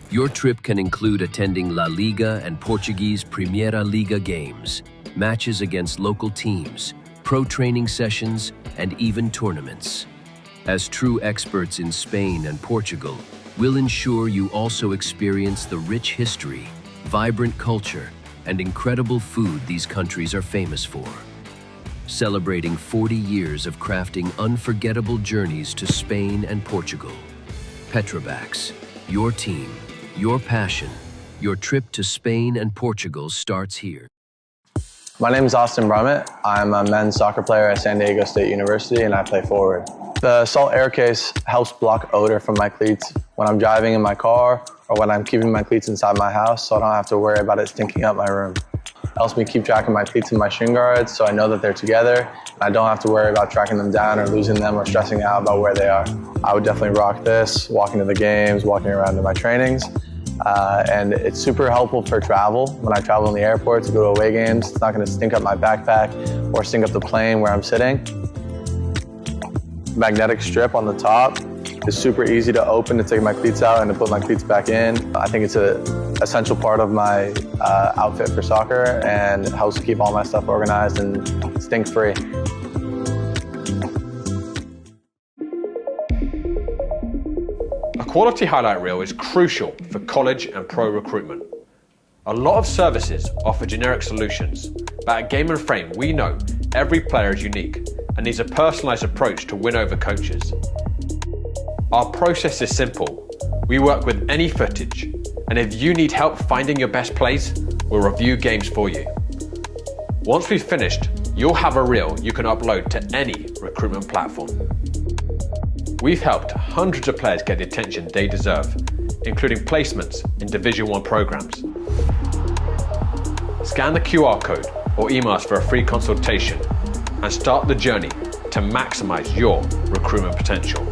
Your trip can include attending La Liga and Portuguese Primeira Liga games, matches against local teams, pro training sessions, and even tournaments. As true experts in Spain and Portugal, we'll ensure you also experience the rich history, vibrant culture, and incredible food these countries are famous for. celebrating 40 years of crafting unforgettable journeys to Spain and Portugal. Petrobras, your team, your passion, your trip to Spain and Portugal starts here. My name is Austin Brummett. I'm a men's soccer player at San Diego State University and I play forward. The Salt Air Case helps block odor from my cleats when I'm driving in my car or when I'm keeping my cleats inside my house, so I don't have to worry about it stinking up my room. It helps me keep track of my cleats and my shin guards so I know that they're together and I don't have to worry about tracking them down or losing them or stressing out about where they are. I would definitely rock this, walking to the games, walking around to my trainings. And it's super helpful for travel. When I travel in the airport to go to away games, it's not going to stink up my backpack or stink up the plane where I'm sitting. Magnetic strip on the top is super easy to open to take my cleats out and to put my cleats back in. I think it's an essential part of my outfit for soccer and it helps keep all my stuff organized and stink-free. A quality highlight reel is crucial for college and pro recruitment. A lot of services offer generic solutions, but at Game & Frame we know every player is unique and needs a personalised approach to win over coaches. Our process is simple. We work with any footage, and if you need help finding your best plays, we'll review games for you. Once we've finished, you'll have a reel you can upload to any recruitment platform. We've helped hundreds of players get the attention they deserve, including placements in Division 1 programs. Scan the QR code or email us for a free consultation and start the journey to maximize your recruitment potential.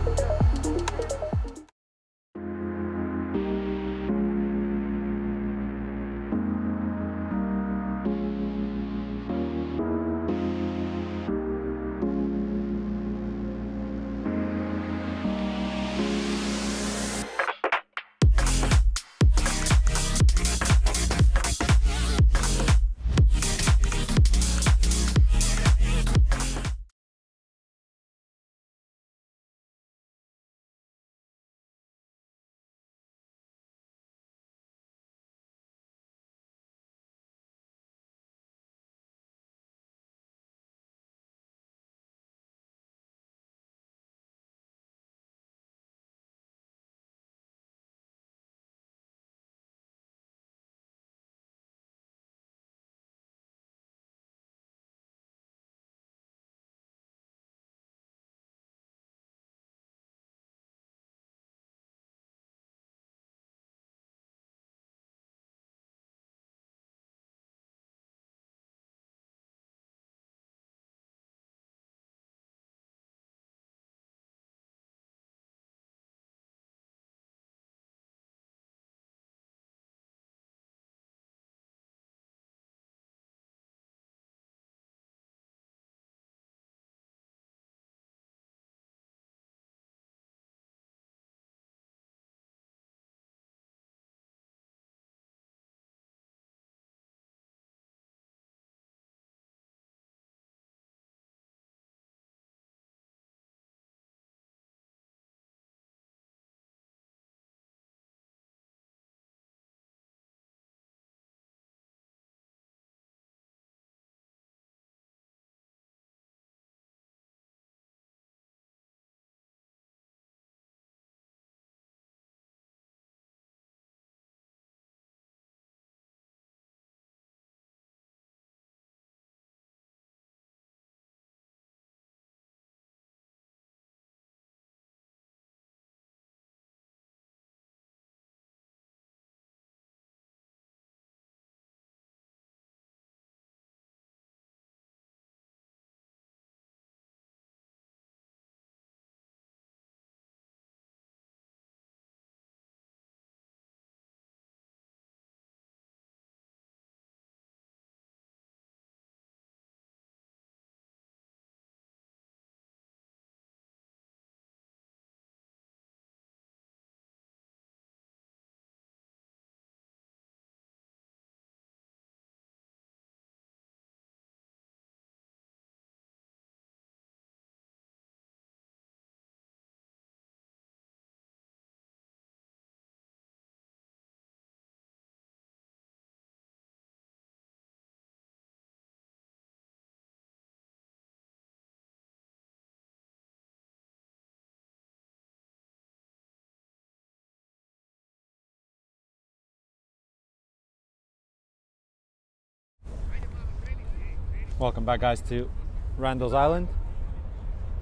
Welcome back, guys, to Randall's Island,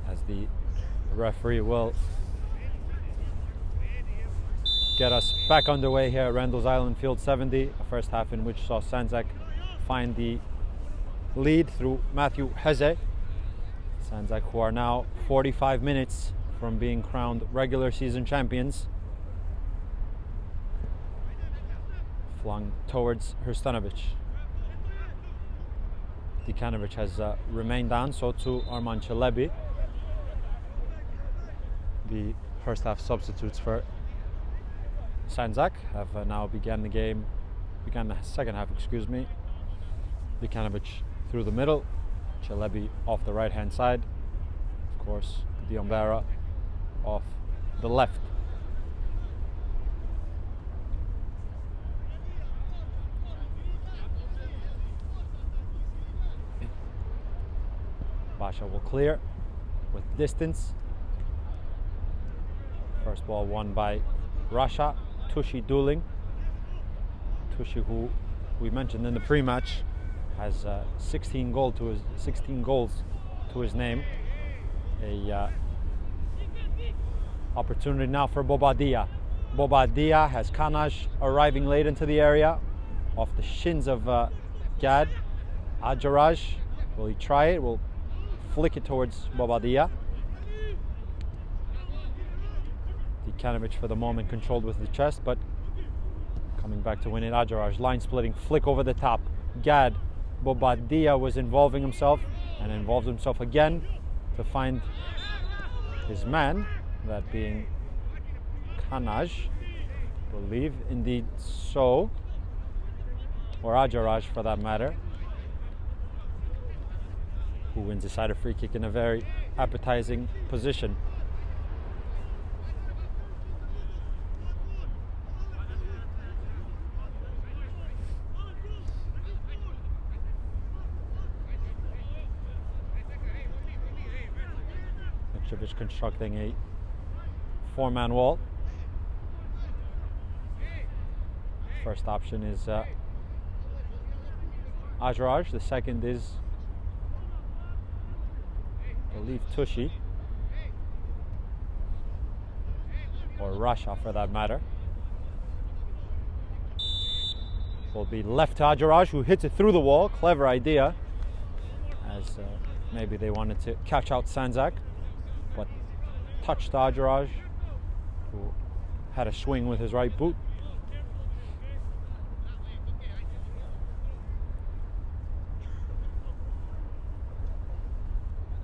as the referee will get us back underway here at Randall's Island, Field 70, a first half in which saw Sandzak find the lead through Matthew Heze. Sandzak, who are now 45 minutes from being crowned regular season champions, flung towards Hrstanovic. Dikanovic has remained down, so too Arman Chelebi. The first half substitutes for Sandzak have now began the second half, Dikanovic through the middle, Chelebi off the right hand side, of course Diombera off the left. Basha will clear with distance. First ball won by Russia. Tushi dueling. Tushi, who we mentioned in the pre-match, has 16 goals to his name. A opportunity now for Bobadilla. Bobadilla has Kanaj arriving late into the area, off the shins of Gad. Ajaraj, will he try it? Will flick it towards Bobadilla. Dikanovic for the moment controlled with the chest, but coming back to win it. Ajaraj, line splitting, flick over the top. Gad, Bobadilla was involving himself and involved himself again to find his man, that being Kanaj, believe indeed so, or Ajaraj for that matter, who wins a side of free kick in a very appetizing position. Mitrovic constructing a four-man wall. First option is Ajaraj, the second is, I believe, Tushi, or Russia for that matter. Will be left to Ajaraj, who hits it through the wall. Clever idea, as maybe they wanted to catch out Sandzak, but touched Ajaraj, who had a swing with his right boot.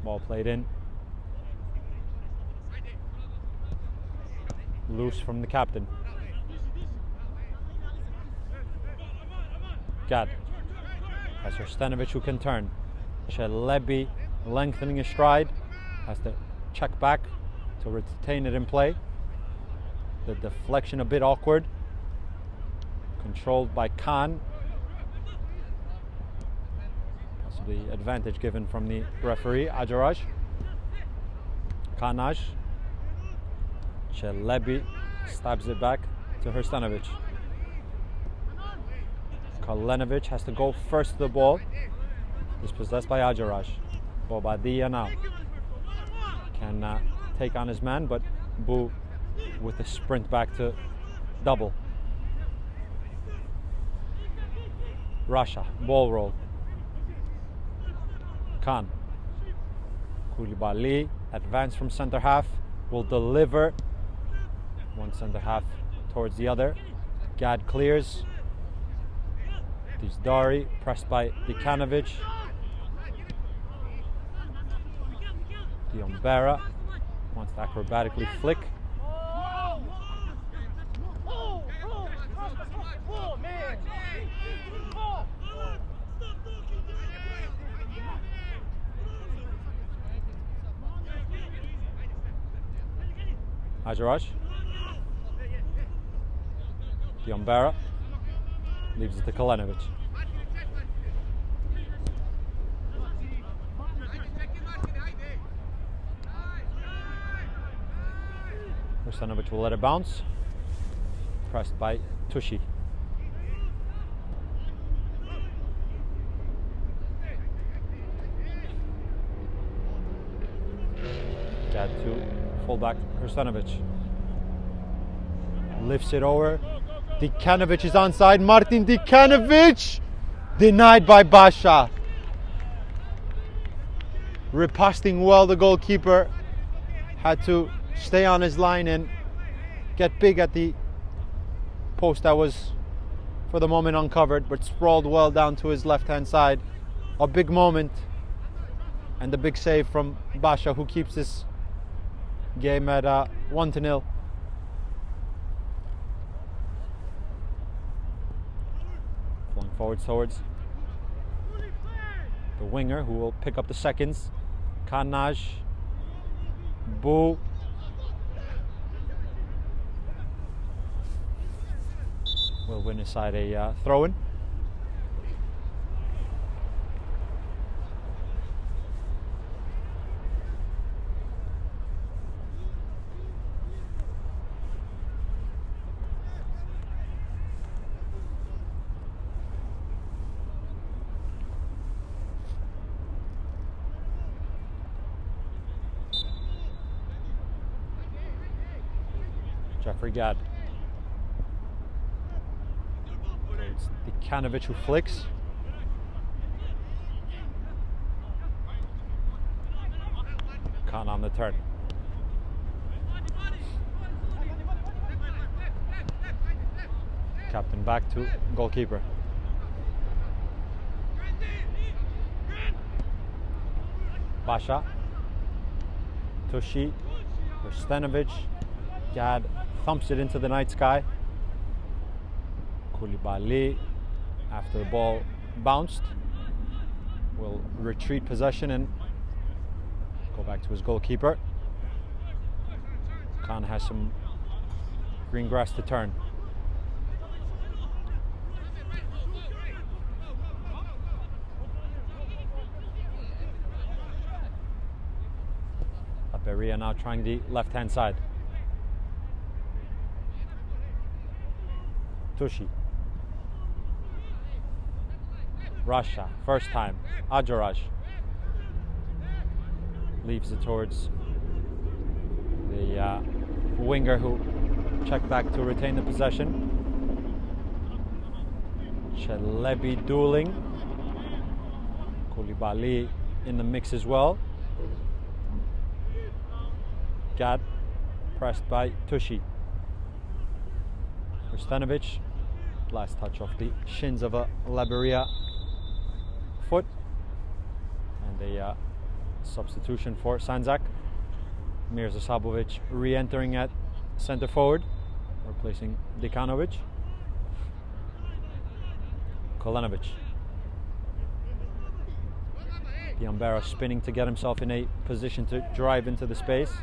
Ball played in. Loose from the captain. Gad has Hrstanovic, who can turn. Chelebi lengthening his stride, has to check back to retain it in play. The deflection a bit awkward. Controlled by Khan. Possibly advantage given from the referee. Ajaraj. Kanaj. Chelebi stabs it back to Hrstanovic. Kalenovic has to go first to the ball. He's possessed by Ajaraj. Bobadilla now can take on his man, but Bu with a sprint back to double. Russia, ball roll. Khan. Koulibaly, advance from centre half, will deliver. One centre half towards the other. Gad clears. Dizdari, pressed by Dikanovic. Diombera wants to acrobatically flick. Ajaraj. Diombera leaves it to Kalenovic. Hrstanovic will let it bounce. Pressed by Tushi. fullback Hrstanovic. Lifts it over. Dikanovic is onside. Martin Dikanovic! Denied by Basha. Riposting well, the goalkeeper had to stay on his line and get big at the post that was for the moment uncovered, but sprawled well down to his left hand side. A big moment and the big save from Basha, who keeps this game at 1-0. Flowing forward towards the winger, who will pick up the seconds. Kanaj, Bu. Will win aside a throw-in. Jeffrey Gadd. It's Dikanovic who flicks. Khan on the turn. Captain back to goalkeeper. Basha. Tushi. Hrstanovic. Gadd thumps it into the night sky. Koulibaly, after the ball bounced, will retreat possession and go back to his goalkeeper. Khan has some green grass to turn. Laberia now trying the left-hand side. Tushi. Rasha, first time. Ajaraj leaves it towards the winger, who checked back to retain the possession. Chelebi dueling. Koulibaly in the mix as well. Gadd pressed by Tushi. Hrstanovic, last touch off the shins of a Laberia foot, and a substitution for Sandzak. Mirza Sabovic re-entering at centre forward, replacing Dikanovic. Kolanovic. Piambera spinning to get himself in a position to drive into the space.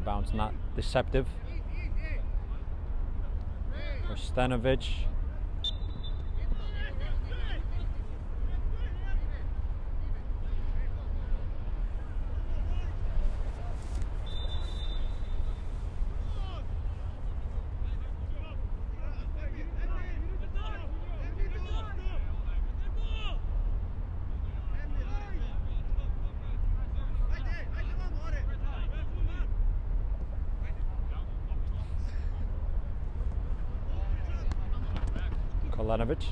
Bounce not deceptive. Hrstanovic. Kolanovic.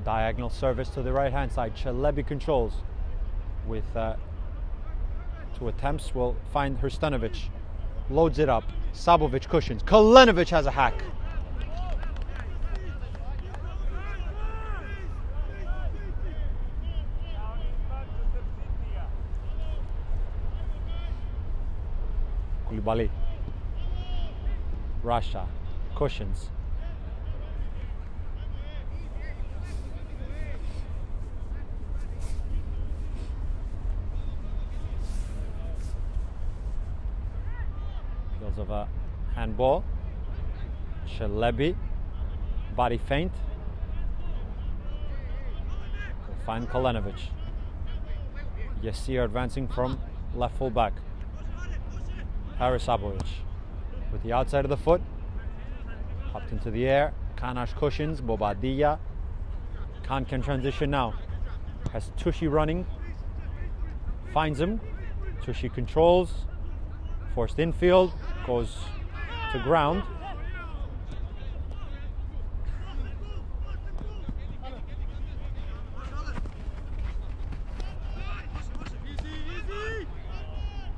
Diagonal service to the right hand side. Chelebi controls with 2 attempts. Will find Hrstanovic. Loads it up. Sabovic cushions. Kolanovic has a hack. Koulibaly. Rasha. Cushions. Of a handball. Chelebi, body feint. Will find Kolanovic. Yassir advancing from left full back. Haris Sabovic with the outside of the foot. Popped into the air. Kanash cushions. Bobadilla. Khan can transition now. Has Tushy running. Finds him. Tushy controls. Forced infield. Goes to ground.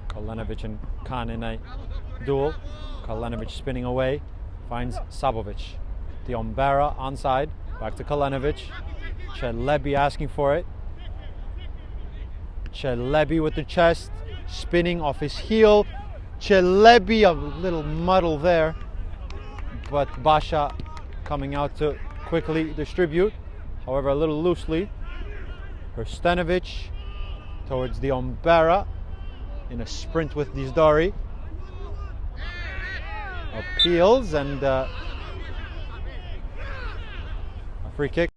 Kalenovic and Khan in a duel. Kalenovic spinning away. Finds Sabovic. Diombera onside. Back to Kalenovic. Chelebi asking for it. Chelebi with the chest. Spinning off his heel. Chelebi, a little muddle there. But Basha coming out to quickly distribute. However, a little loosely. Hrstenovic towards Diombera in a sprint with Dizdari. Appeals and a free kick.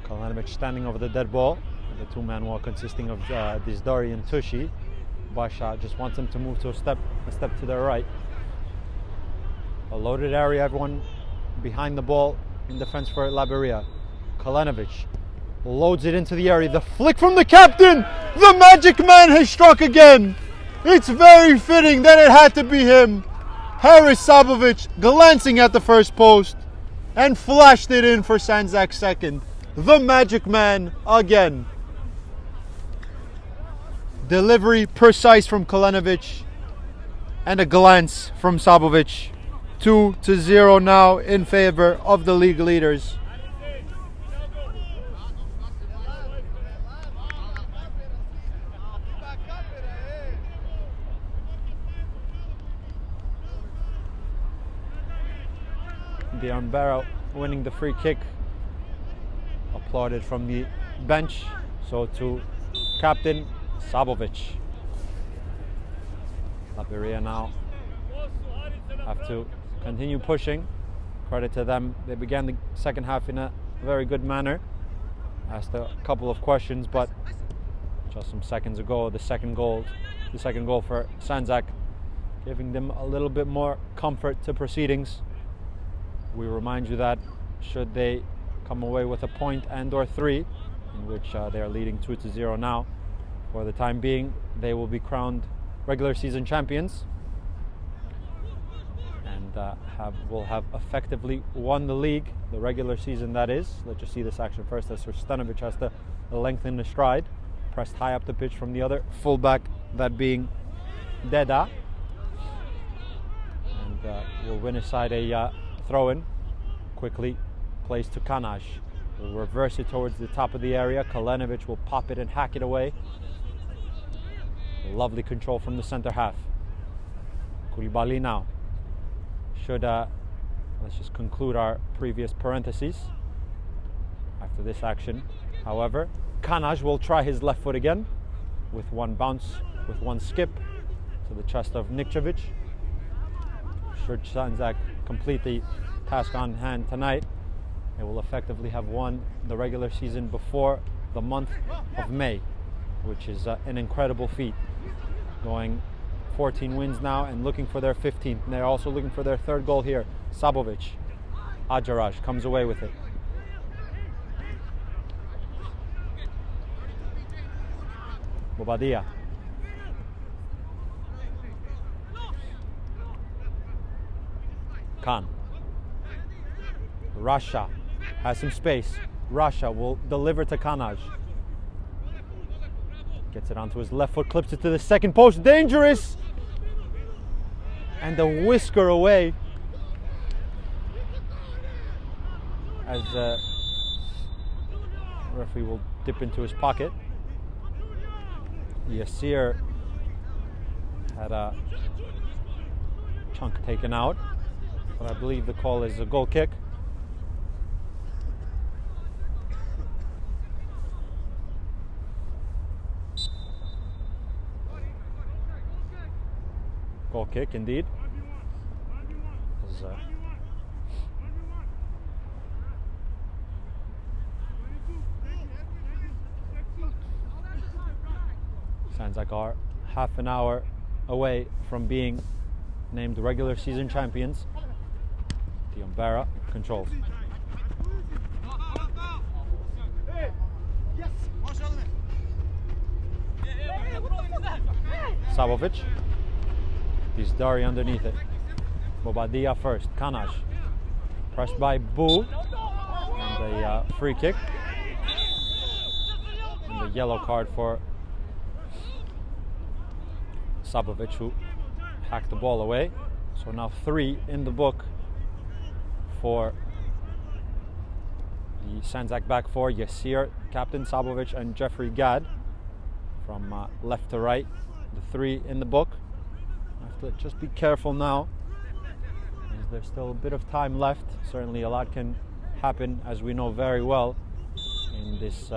Kalenovic standing over the dead ball. The two-man wall consisting of Dizdari and Tushy. Basha just wants him to move to a step to their right. A loaded area, everyone behind the ball in defense for Laberia. Kalenovic loads it into the area. The flick from the captain! The magic man has struck again! It's very fitting that it had to be him. Haris Sabovic glancing at the first post and flashed it in for Sandzak's second. The magic man again. Delivery precise from Kalenovic and a glance from Sabovic. 2-0 now in favor of the league leaders. Diombera winning the free kick. Applauded from the bench. So to captain Sabovic. Laberia now have to continue pushing. Credit to them. They began the second half in a very good manner. Asked a couple of questions, but just some seconds ago, the second goal for Sandzak, giving them a little bit more comfort to proceedings. We remind you that should they come away with a point and or 3, in which they are leading 2-0 now, for the time being, they will be crowned regular season champions and will have effectively won the league, the regular season that is. Let's just see this action first, as Hrstenovic has to lengthen the stride, pressed high up the pitch from the other fullback, that being Deda, and will win aside a throw-in. Quickly plays to Kanash. Will reverse it towards the top of the area. Kalenovic will pop it and hack it away. Lovely control from the center half. Koulibaly now should let's just conclude our previous parentheses after this action. However, Kanash will try his left foot again with one bounce, with one skip to the chest of Nikčević. Should Sandzak complete the task on hand tonight, they will effectively have won the regular season before the month of May, which is an incredible feat. Going 14 wins now and looking for their 15th. And they're also looking for their third goal here. Sabovic. Ajaraj comes away with it. Bobadilla. Khan. Rasha has some space. Rasha will deliver to Kanaj. Gets it onto his left foot, clips it to the second post. Dangerous! And a whisker away. As the referee will dip into his pocket. Yasir had a chunk taken out, but I believe the call is a goal kick. Goal kick indeed. Sandzak are half an hour away from being named regular season champions. Laberia controls. Sabovic. Dari underneath it. Bobadilla first. Kanaj. Pressed by Bu. And a free kick. And the yellow card for Sabovic, who hacked the ball away. So now 3 in the book for the Sandzak back four. Yasir, captain Sabovic, and Jeffrey Gadd from left to right. The 3 in the book. I have to just be careful now, as there's still a bit of time left. Certainly a lot can happen, as we know very well, in this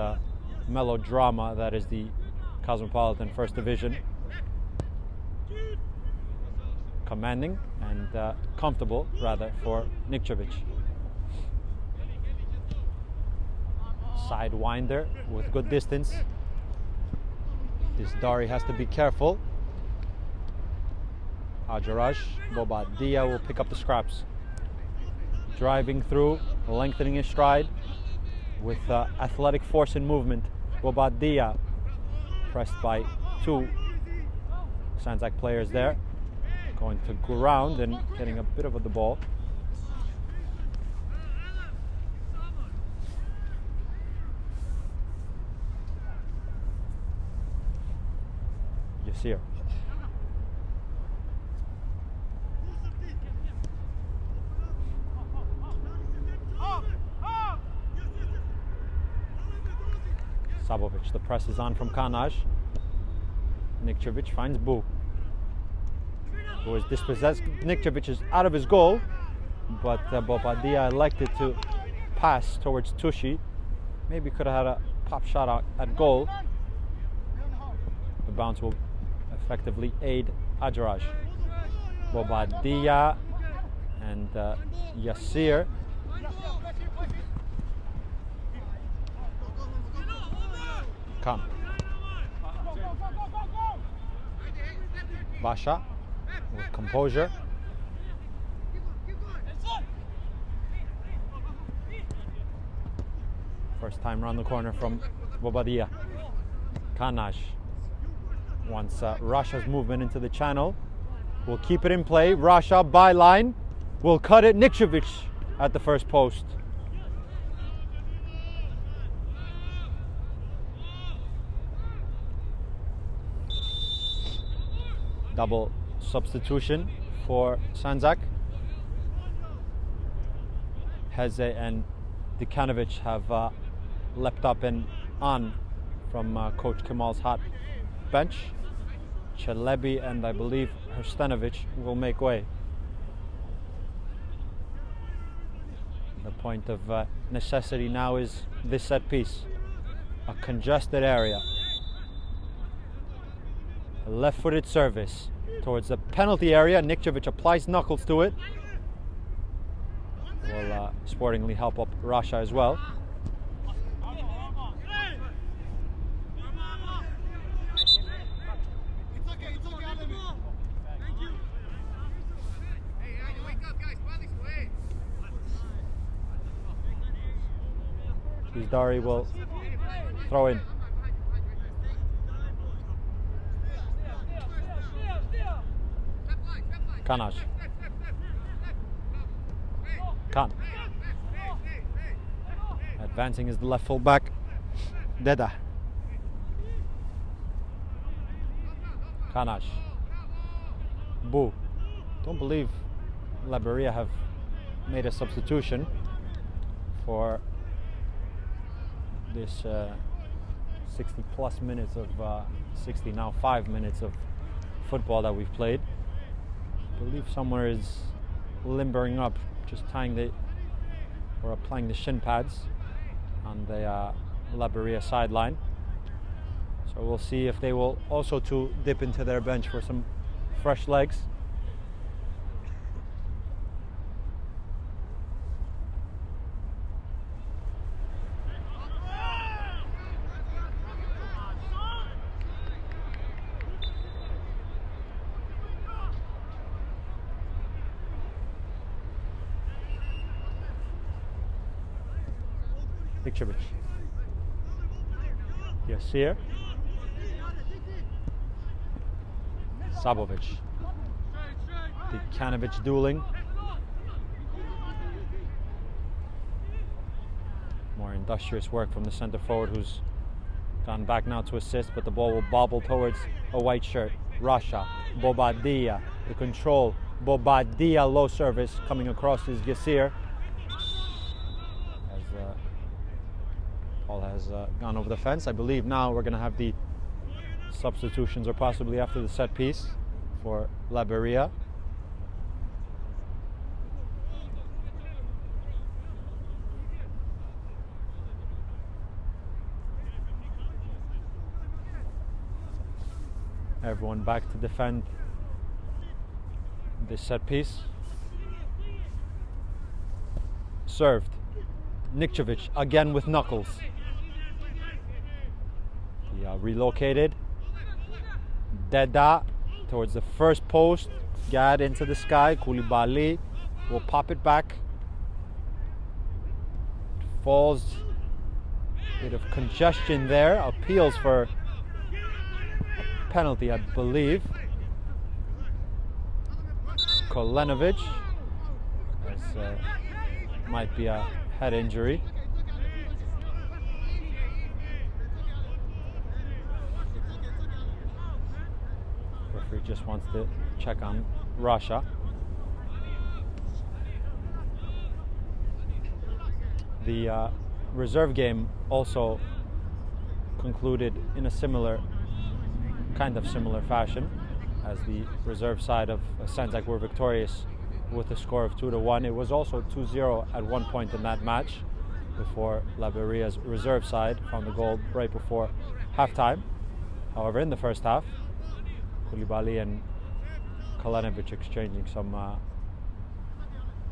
melodrama that is the Cosmopolitan First Division. Commanding and comfortable, rather, for Nikčević. Sidewinder with good distance. Dari has to be careful. Ajaraj, Bobadilla will pick up the scraps. Driving through, lengthening his stride with athletic force and movement. Bobadilla pressed by 2 Sandzak players there. Going to ground and getting a bit of the ball. Yasir. Sabovic, the press is on from Kanaj. Nikčević finds Bu, who is dispossessed. Nikčević is out of his goal, but Bobadilla elected to pass towards Tushi. Maybe could have had a pop shot out at goal. The bounce will effectively aid Ajaraj. Bobadilla and Yasir. Come. Basha with composure. First time around the corner from Bobadilla. Kanaj wants Rasha's movement into the channel. Will keep it in play. Rasha byline. Will cut it. Nikčević at the first post. Double substitution for Sandzak. Heze and Dikanovic have leapt up and on from Coach Kemal's hot bench. Chelebi and I believe Hrstanovic will make way. The point of necessity now is this set piece. A congested area. A left-footed service towards the penalty area. Nikčević applies knuckles to it. Will sportingly help up Rasha as well. Dari will throw in. Kanaj. Khan. Advancing is the left full back. Deda. Kanaj. Bu. Don't believe Laberia have made a substitution for this 60 plus minutes of 60 now 5 minutes of football that we've played. I believe somewhere is limbering up, just tying or applying the shin pads on the Laberia sideline. So we'll see if they will also to dip into their bench for some fresh legs. Nikčević. Yasir. Sabovic. Dekanovic dueling. More industrious work from the center forward, who's gone back now to assist, but the ball will bobble towards a white shirt. Rasha, Bobadilla, the control. Bobadilla, low service, coming across is Yasir. As ball has gone over the fence. I believe now we're going to have the substitutions, or possibly after the set piece, for Laberia. Everyone back to defend this set piece. Served. Nikčević again with knuckles. He relocated. Deda towards the first post. Gad into the sky. Koulibaly will pop it back. Falls. Bit of congestion there. Appeals for penalty, I believe. Kolenovic, as might be a head injury. Referee just wants to check on Rasha. The reserve game also concluded in a similar fashion, as the reserve side of Sandzak were victorious with a score of 2-1. It was also 2-0 at one point in that match, before Laberia's reserve side found the goal right before halftime. However, in the first half, Koulibaly and Kolenovic exchanging some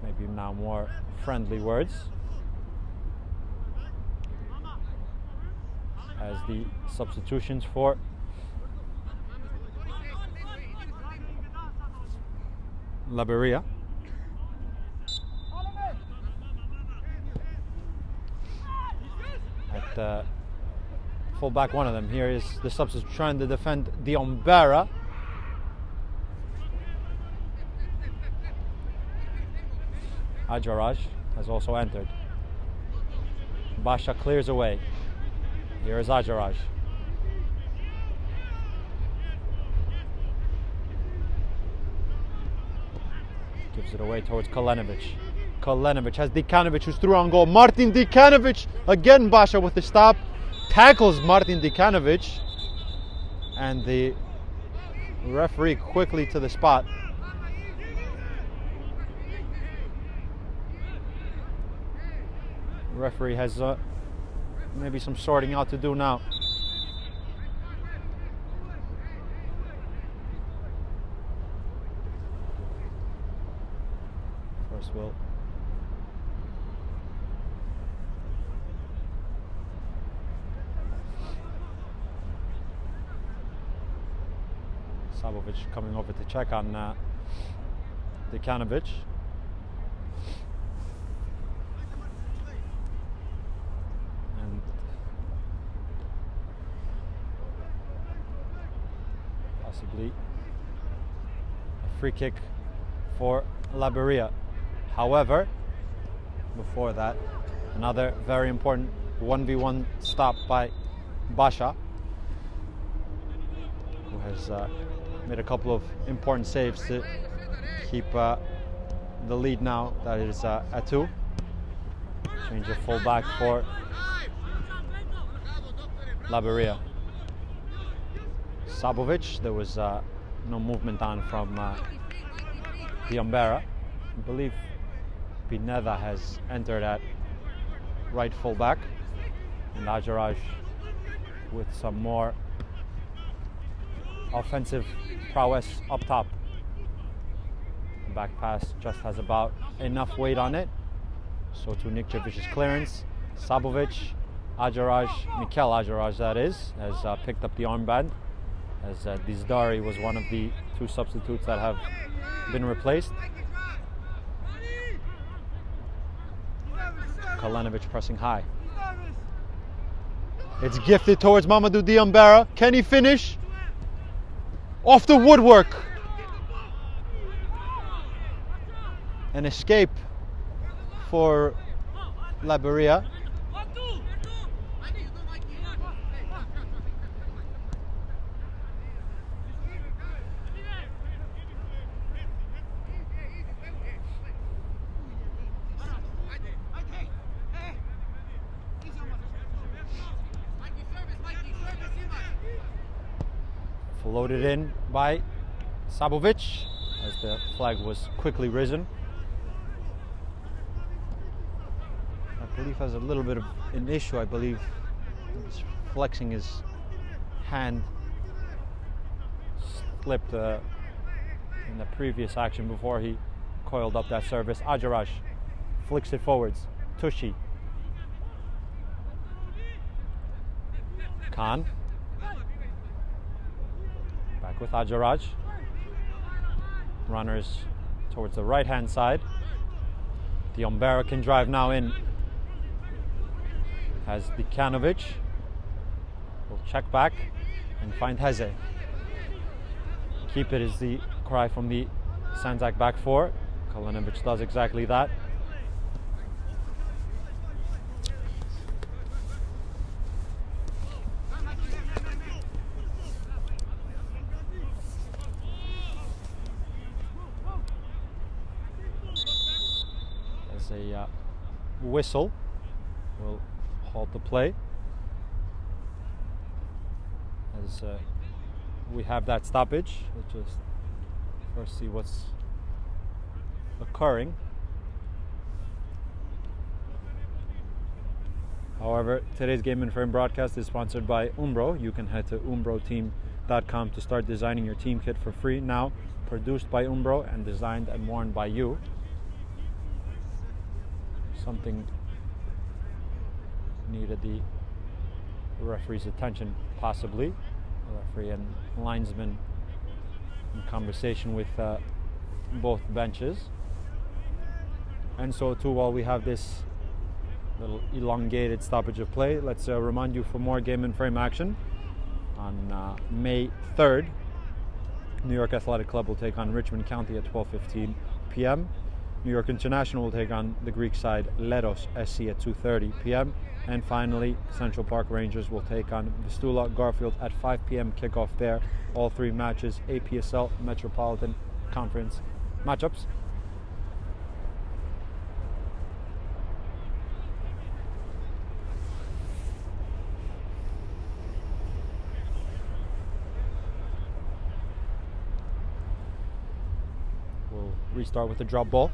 maybe now more friendly words, as the substitutions for Laberia. At fullback, one of them here is the substitute trying to defend Diombera. Ajaraj has also entered. Basha clears away. Here is Ajaraj. Gives it away towards Kolenovic. Kolenovic has Dekanovic, who's through on goal. Martin Dekanovic, again Basha with the stop. Tackles Martin Dekanovic. And the referee quickly to the spot. The referee has maybe some sorting out to do now. First will Sabovic coming over to check on Dekanovic. And possibly a free kick for Laberia. However, before that, another very important 1v1 stop by Basha, who has made a couple of important saves to keep the lead now. That is at 2. Change of fullback for Laberia. Sabovic, there was no movement on from Diombera. I believe Pineda has entered at right fullback, and Ajaraj with some more offensive prowess up top. The back pass just has about enough weight on it. So to Nikčevic's clearance, Sabovic, Ajaraj, Mikel Ajaraj that is, has picked up the armband, as Dizdari was one of the 2 substitutes that have been replaced. Kolenovic pressing high. It's gifted towards Mamadou Diambara. Can he finish? Off the woodwork. An escape for Laberia. Floated in by Sabovic as the flag was quickly risen. I believe has a little bit of an issue. I believe he's flexing his hand, slipped in the previous action before he coiled up that service. Ajarash flicks it forwards. Tushi. Khan. Back with Ajaraj. Runners towards the right hand side. Diambara can drive now in. Has Dikanovic. Will check back and find Heze. Keep it is the cry from the Sandzak back four. Kalinovic does exactly that. As a whistle will halt the play. As we have that stoppage, we'll just first see what's occurring. However, today's Game and Frame broadcast is sponsored by Umbro. You can head to umbroteam.com to start designing your team kit for free now. Produced by Umbro and designed and worn by you. Something needed the referee's attention, possibly. The referee and linesman in conversation with both benches. And so too, while we have this little elongated stoppage of play, let's remind you for more Game and Frame action. On May 3rd, New York Athletic Club will take on Richmond County at 12:15 p.m. New York International will take on the Greek side Leros SC at 2:30 p.m. And finally, Central Park Rangers will take on Vistula Garfield at 5 p.m. kickoff there. All three matches APSL Metropolitan Conference matchups. We'll restart with the drop ball.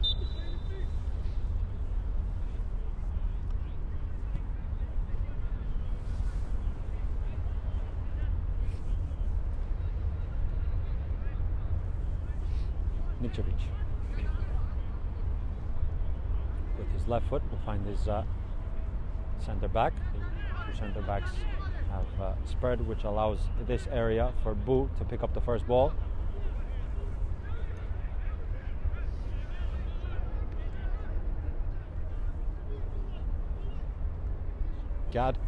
Nikčević. With his left foot will find his center back. The two center backs have spread, which allows this area for Bu to pick up the first ball. Gad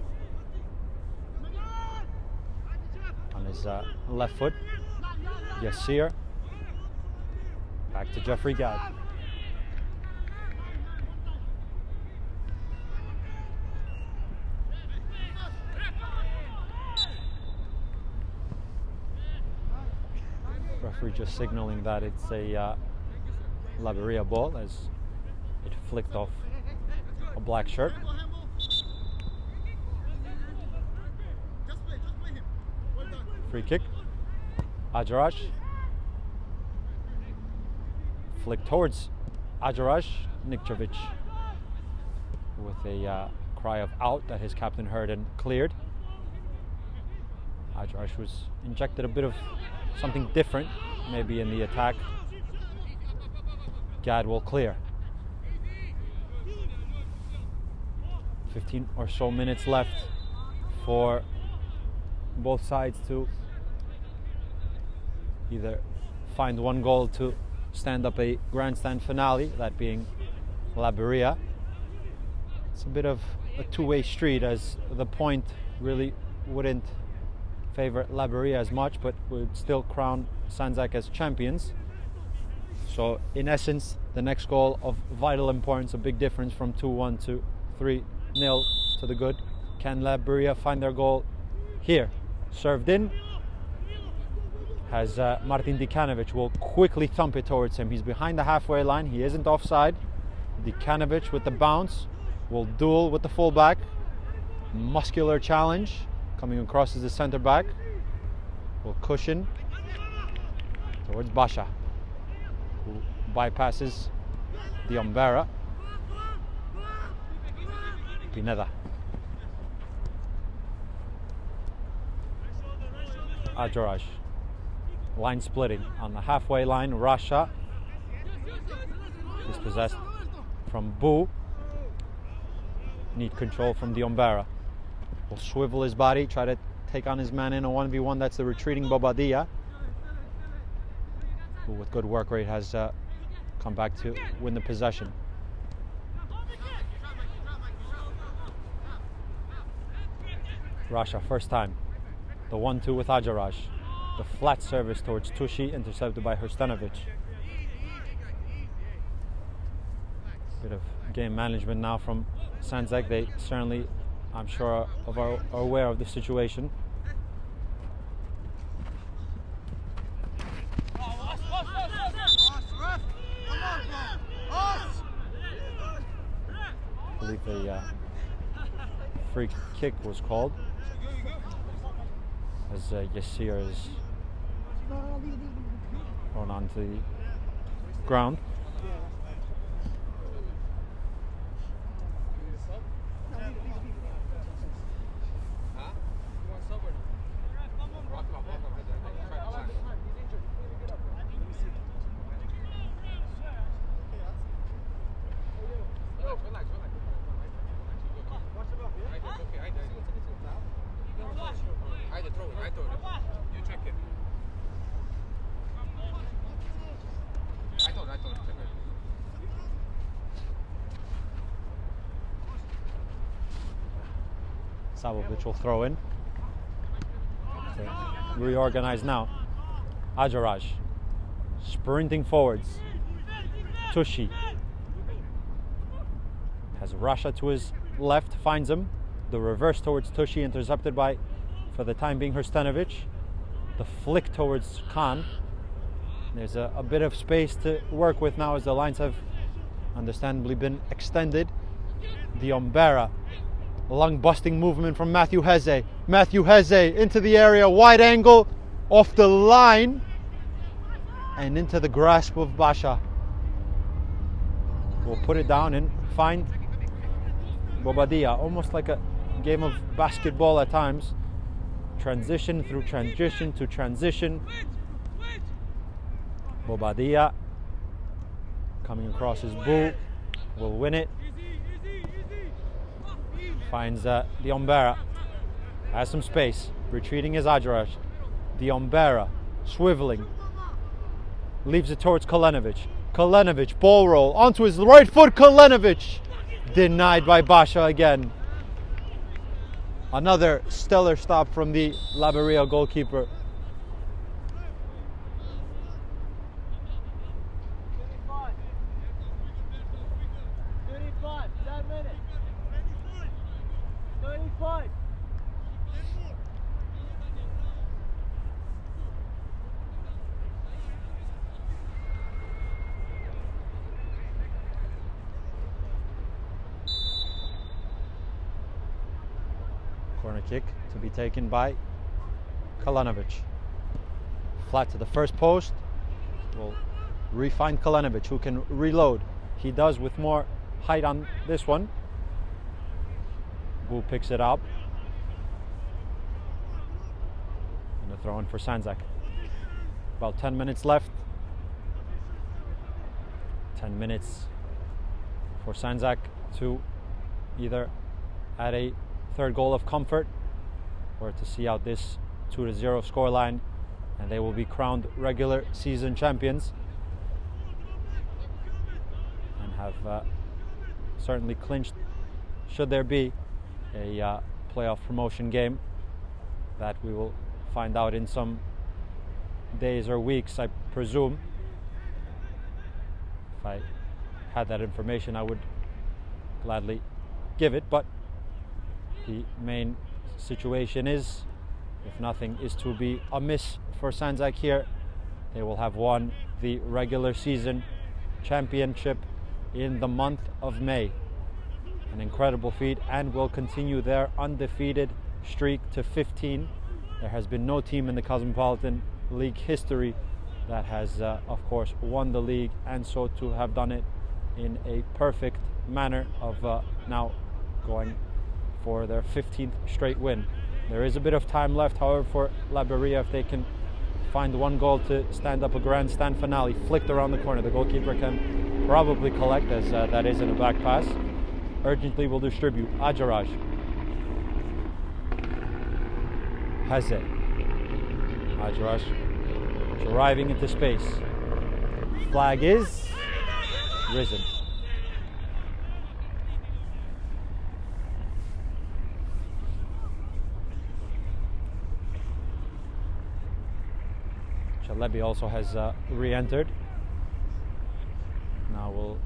on his left foot. Yassir. Back to Jeffrey Gad. Referee just signaling that it's a Laberia ball as it flicked off a black shirt. Free kick. Ajarash. Flick towards Ajarash. Nikčević with a cry of out that his captain heard and cleared. Ajarash was injected a bit of something different, maybe in the attack. Gad will clear. 15 or so minutes left for both sides to either find one goal to stand up a grandstand finale, that being Laberia. It's a bit of a two-way street, as the point really wouldn't favor Laberia as much, but would still crown Sandzak as champions. So in essence, the next goal of vital importance, a big difference from 2-1 to 3-0 to the good. Can Laberia find their goal here? Served in, has Martin Dikanovic, will quickly thump it towards him. He's behind the halfway line, he isn't offside. Dikanovic with the bounce, will duel with the fullback. Muscular challenge, coming across as the centre back. Will cushion towards Basha, who bypasses the Umbera. Pineda. Ajaraj. Line splitting on the halfway line. Rasha dispossessed from Bu. Need control from the Umbera. Will swivel his body, try to take on his man in a 1v1. That's the retreating Bobadilla, who with good work rate has come back to win the possession. Rasha, first time. The 1-2 with Ajaraj. The flat service towards Tushi, intercepted by Hrstanovic. Bit of game management now from Sandzak. They certainly, I'm sure, are aware of the situation. I believe a free kick was called, as Yassir is thrown onto the ground. Savovic will throw in. Okay. Reorganized now. Ajaraj sprinting forwards. Tushi has Rasha to his left, finds him. The reverse towards Tushi, intercepted by, for the time being, Hrstanovic. The flick towards Khan. There's a bit of space to work with now, as the lines have understandably been extended. The Umbera. Lung-busting movement from Matthew Heze. Matthew Heze into the area, wide angle, off the line, and into the grasp of Basha. We'll put it down and find Bobadilla, almost like a game of basketball at times. Transition through transition to transition. Bobadilla coming across his Bu, will win it. Finds the Umbera, has some space, retreating is Ajaraj. The Umbera, swiveling, leaves it towards Kalenovic. Kalenovic, ball roll, onto his right foot, Kalenovic, denied by Basha again. Another stellar stop from the Laberia goalkeeper. Corner kick to be taken by Kalenovic. Flat to the first post. Will re-find Kalenovic, who can reload. He does with more height on this one. Bu picks it up. And a throw in for Sandzak. About 10 minutes left. 10 minutes for Sandzak to either add a third goal of comfort or to see out this 2-0 scoreline, and they will be crowned regular season champions and have certainly clinched, should there be a playoff promotion game that we will find out in some days or weeks, I presume. If I had that information, I would gladly give it, but the main situation is, if nothing is to be amiss for Sandzak here, they will have won the regular season championship in the month of May. An incredible feat, and will continue their undefeated streak to 15. There has been no team in the Cosmopolitan League history that has, of course, won the league, and so to have done it in a perfect manner of now going for their 15th straight win. There is a bit of time left, however, for Laberia. If they can find one goal to stand up a grandstand finale, flicked around the corner, the goalkeeper can probably collect, as that is in a back pass. Urgently will distribute. Ajaraj. Haze. Ajaraj driving into space. Flag is risen. Chalebi also has re-entered. Now we'll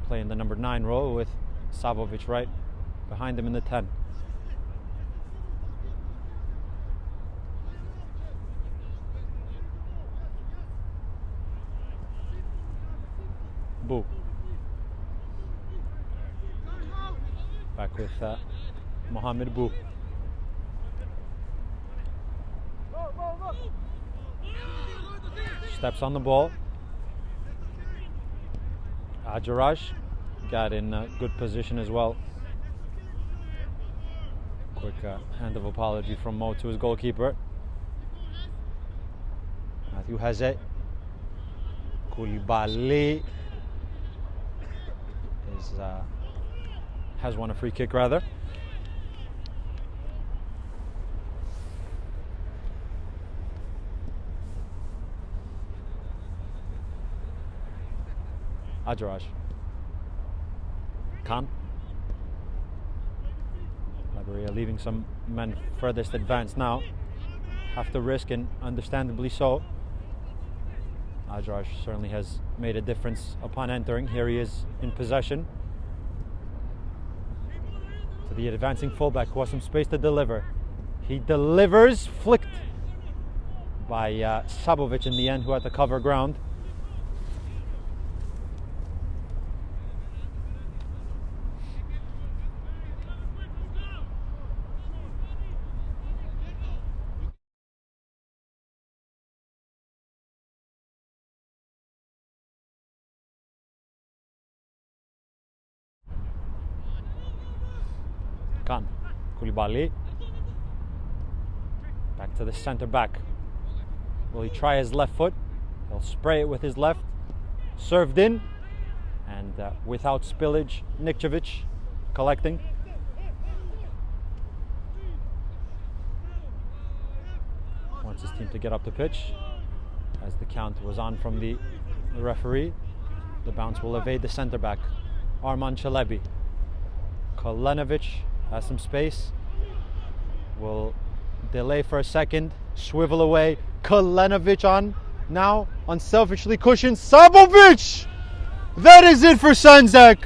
play in the number 9 role with Savovic right behind him in the 10. Bu. Back with Mohamed Bu. Steps on the ball. Ajaraj got in a good position as well. Quick hand of apology from Mo to his goalkeeper. Matthew Haze. Koulibaly has won a free kick rather. Ajaraj. Khan. Laberia leaving some men furthest advanced now. Have to risk, and understandably so. Ajaraj certainly has made a difference upon entering. Here he is in possession. To the advancing fullback who has some space to deliver. He delivers, flicked by Sabovic in the end, who had to cover ground. Khan. Koulibaly. Back to the centre back. Will he try his left foot? He'll spray it with his left. Served in. And without spillage, Nikcevic collecting. Wants his team to get up the pitch. As the count was on from the referee. The bounce will evade the centre back, Arman Chalebi. Kolenovic has some space. Will delay for a second. Swivel away. Kolenovic on. Now unselfishly cushioned. Sabovic! That is it for Sandzak.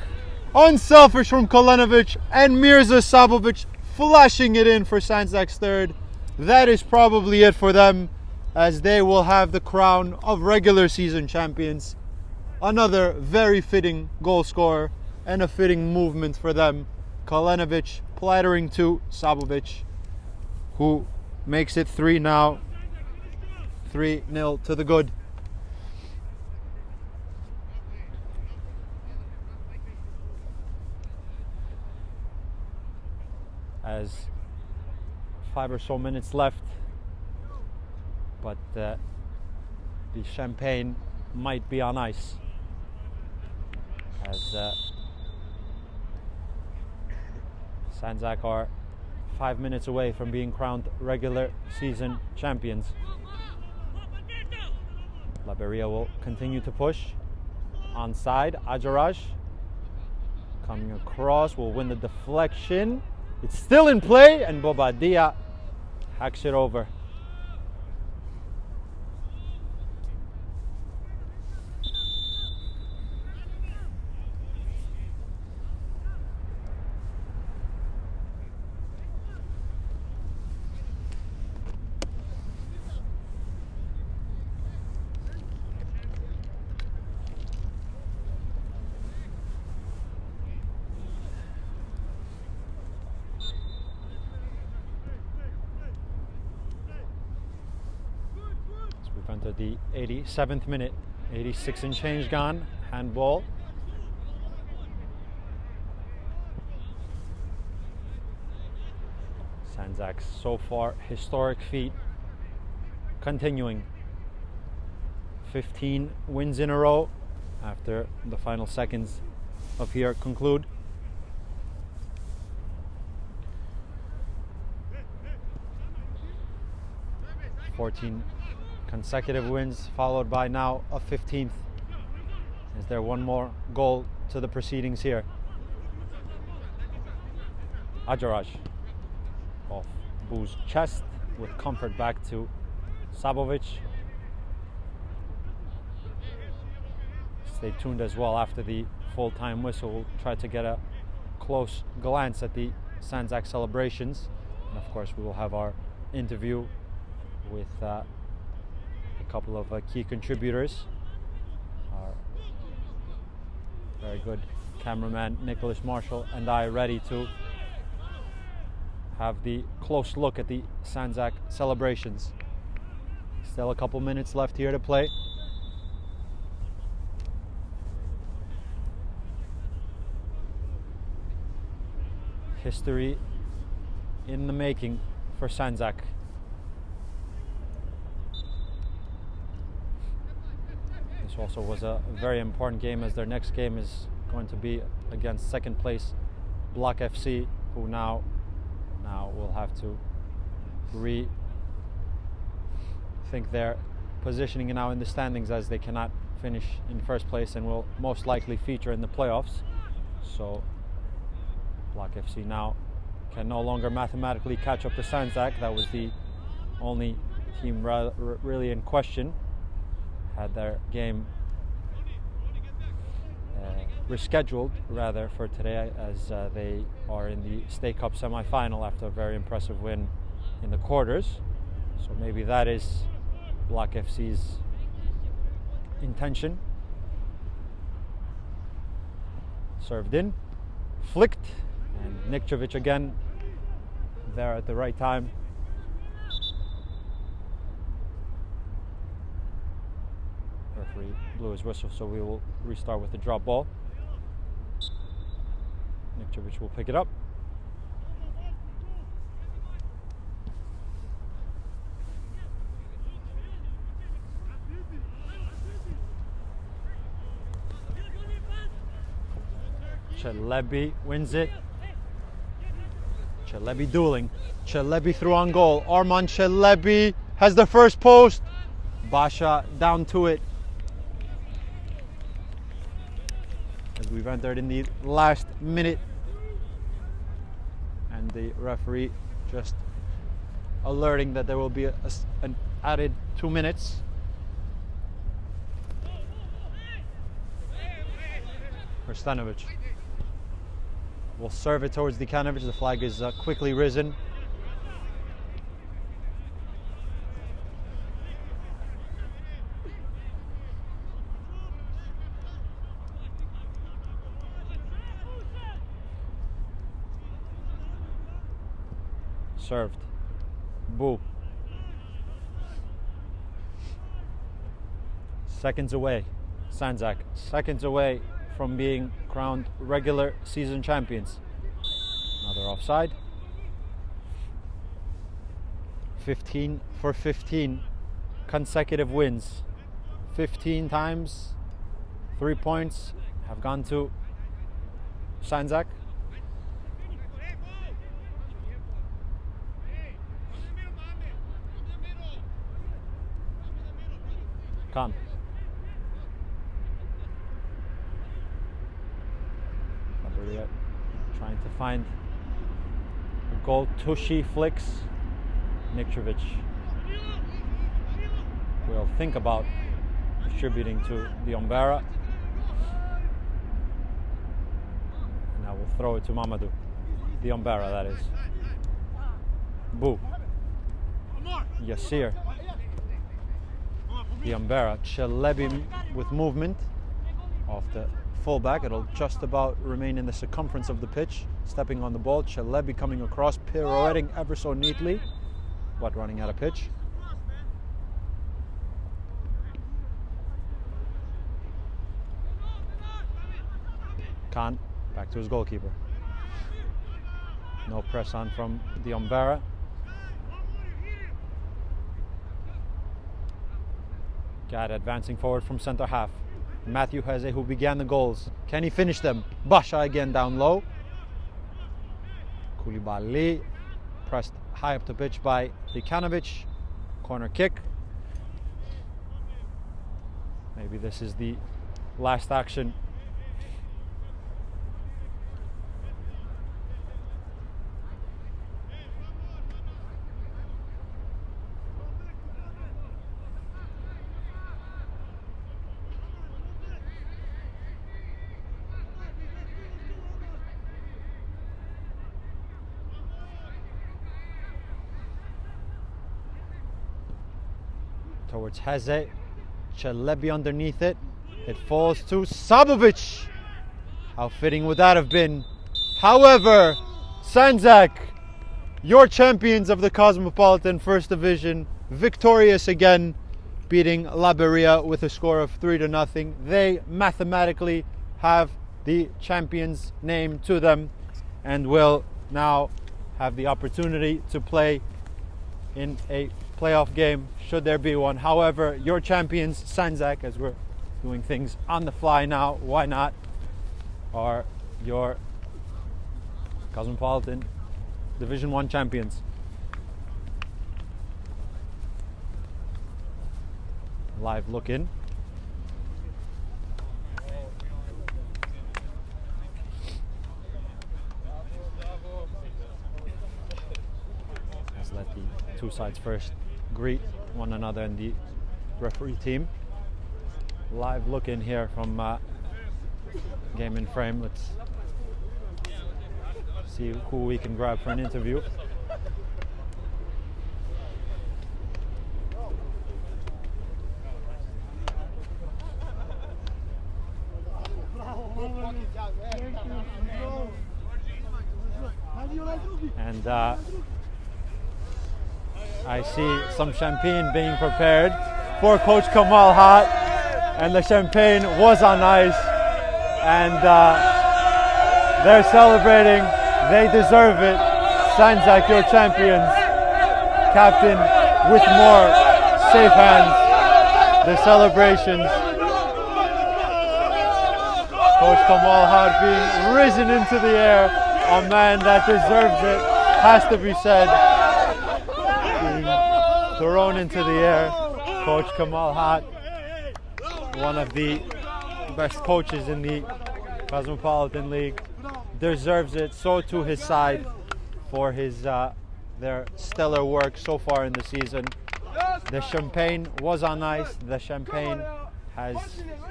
Unselfish from Kolenovic, and Mirza Sabovic flashing it in for Sandzak's third. That is probably it for them, as they will have the crown of regular season champions. Another very fitting goal scorer and a fitting movement for them. Kolenovic plattering to Sabovic, who makes it 3 now. 3-0 to the good. As 5 or so minutes left, but the champagne might be on ice, as Sandzak are 5 minutes away from being crowned regular season champions. Laberia will continue to push. Onside, Ajaraj coming across, will win the deflection. It's still in play, and Bobadilla hacks it over. Entered the 87th minute, 86 and change gone, handball. Sandzak's so far historic feat continuing. 15 wins in a row after the final seconds of here conclude. Fourteen consecutive wins, followed by now a 15th. Is there one more goal to the proceedings here? Ajaraj off Bu's chest with comfort back to Sabovic. Stay tuned as well after the full-time whistle. We'll try to get a close glance at the Sanzac celebrations. And of course we will have our interview with a couple of key contributors. Our very good cameraman Nicholas Marshall and I ready to have the close look at the Sanzac celebrations. Still a couple minutes left here to play. History in the making for Sanzac. This also was a very important game, as their next game is going to be against second place Block FC, who now will have to rethink their positioning now in the standings, as they cannot finish in first place and will most likely feature in the playoffs. So Block FC now can no longer mathematically catch up to Sanzac. That was the only team really in question. Had their game rescheduled rather for today, as they are in the State Cup semi-final after a very impressive win in the quarters. So maybe that is Block FC's intention. Served in, flicked, and Nikčević again there at the right time. Referee blew his whistle, so we will restart with the drop ball. Nikčević will pick it up. Celebi wins it. Celebi dueling. Celebi through on goal. Arman Celebi has the first post. Basha down to it. As we've entered in the last minute, and the referee just alerting that there will be an added 2 minutes. Krstanovic will serve it towards Dikanovic. The flag is quickly risen. Served. Bu. Seconds away. Sandzak. Seconds away from being crowned regular season champions. Another offside. 15 for 15 consecutive wins. 15 times 3 points have gone to Sandzak. Come. Laberia trying to find goal. Tushi flicks. Niktrovic will think about distributing to the Umbera. Now we'll throw it to Mamadou. The Umbera, that is. Boo. Yassir. The Umbera. Chelebi with movement off the fullback. It'll just about remain in the circumference of the pitch. Stepping on the ball. Chelebi coming across, pirouetting ever so neatly, but running out of pitch. Khan back to his goalkeeper. No press on from the Umbera. Gad advancing forward from centre half. Matthew Heze, who began the goals. Can he finish them? Basha again down low. Koulibaly pressed high up the pitch by Likanovic. Corner kick. Maybe this is the last action. Towards Heze. Chelebi underneath it. It falls to Sabovic. How fitting would that have been? However, Sandzak, your champions of the Cosmopolitan First Division, victorious again, beating Laberia with a score of 3-0. They mathematically have the champions name to them and will now have the opportunity to play in a playoff game, should there be one. However, your champions, Sandzak, as we're doing things on the fly now, why not, are your Cosmopolitan Division 1 champions. Live look in. Let's let the two sides first greet one another and the referee team. Live look in here from Game in Frame. Let's see who we can grab for an interview. And I see some champagne being prepared for Coach Kamal Hat, and the champagne was on ice, and they're celebrating. They deserve it. Sandzak, your champions. Captain with more safe hands. The celebrations. Coach Kamal Hat being risen into the air. A man that deserves it, has to be said. Being thrown into the air. Coach Kamal Hat, one of the best coaches in the Cosmopolitan League, deserves it. So to his side for his their stellar work so far in the season. The champagne was on ice. The champagne has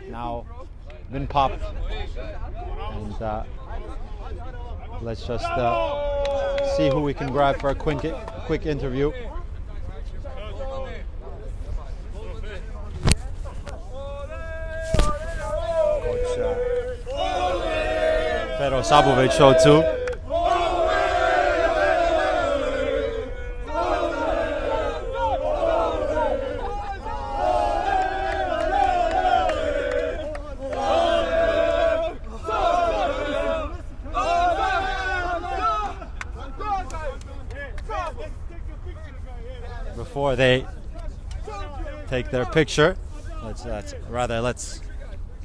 now been popped, and let's just see who we can grab for a quick interview. Coach Fero Sabovic show too. Before they take their picture, let's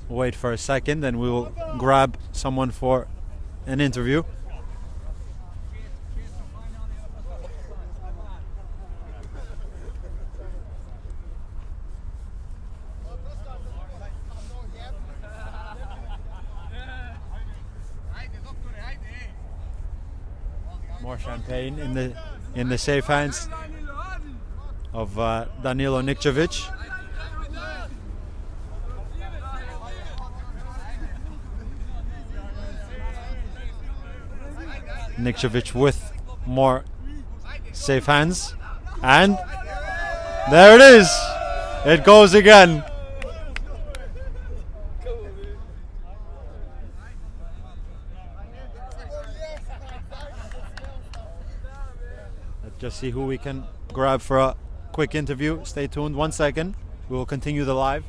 wait for a second, and we will grab someone for an interview. More champagne in the safe hands of Danilo Nikčević. Nikčević with more safe hands, and there it is. It goes again. Let's just see who we can grab for a quick interview. Stay tuned 1 second. We will continue the live.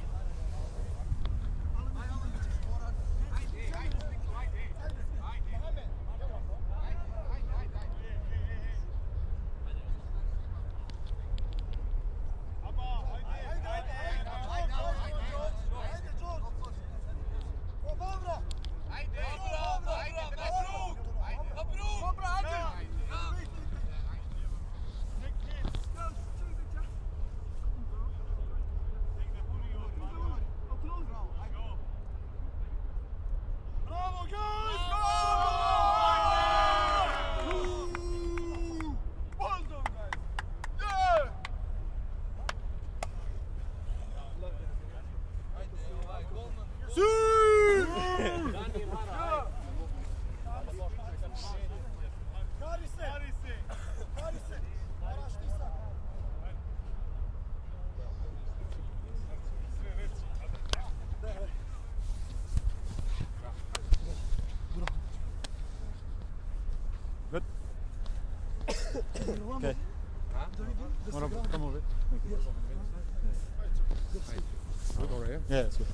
Good. Okay. Come over. Yeah, it's good.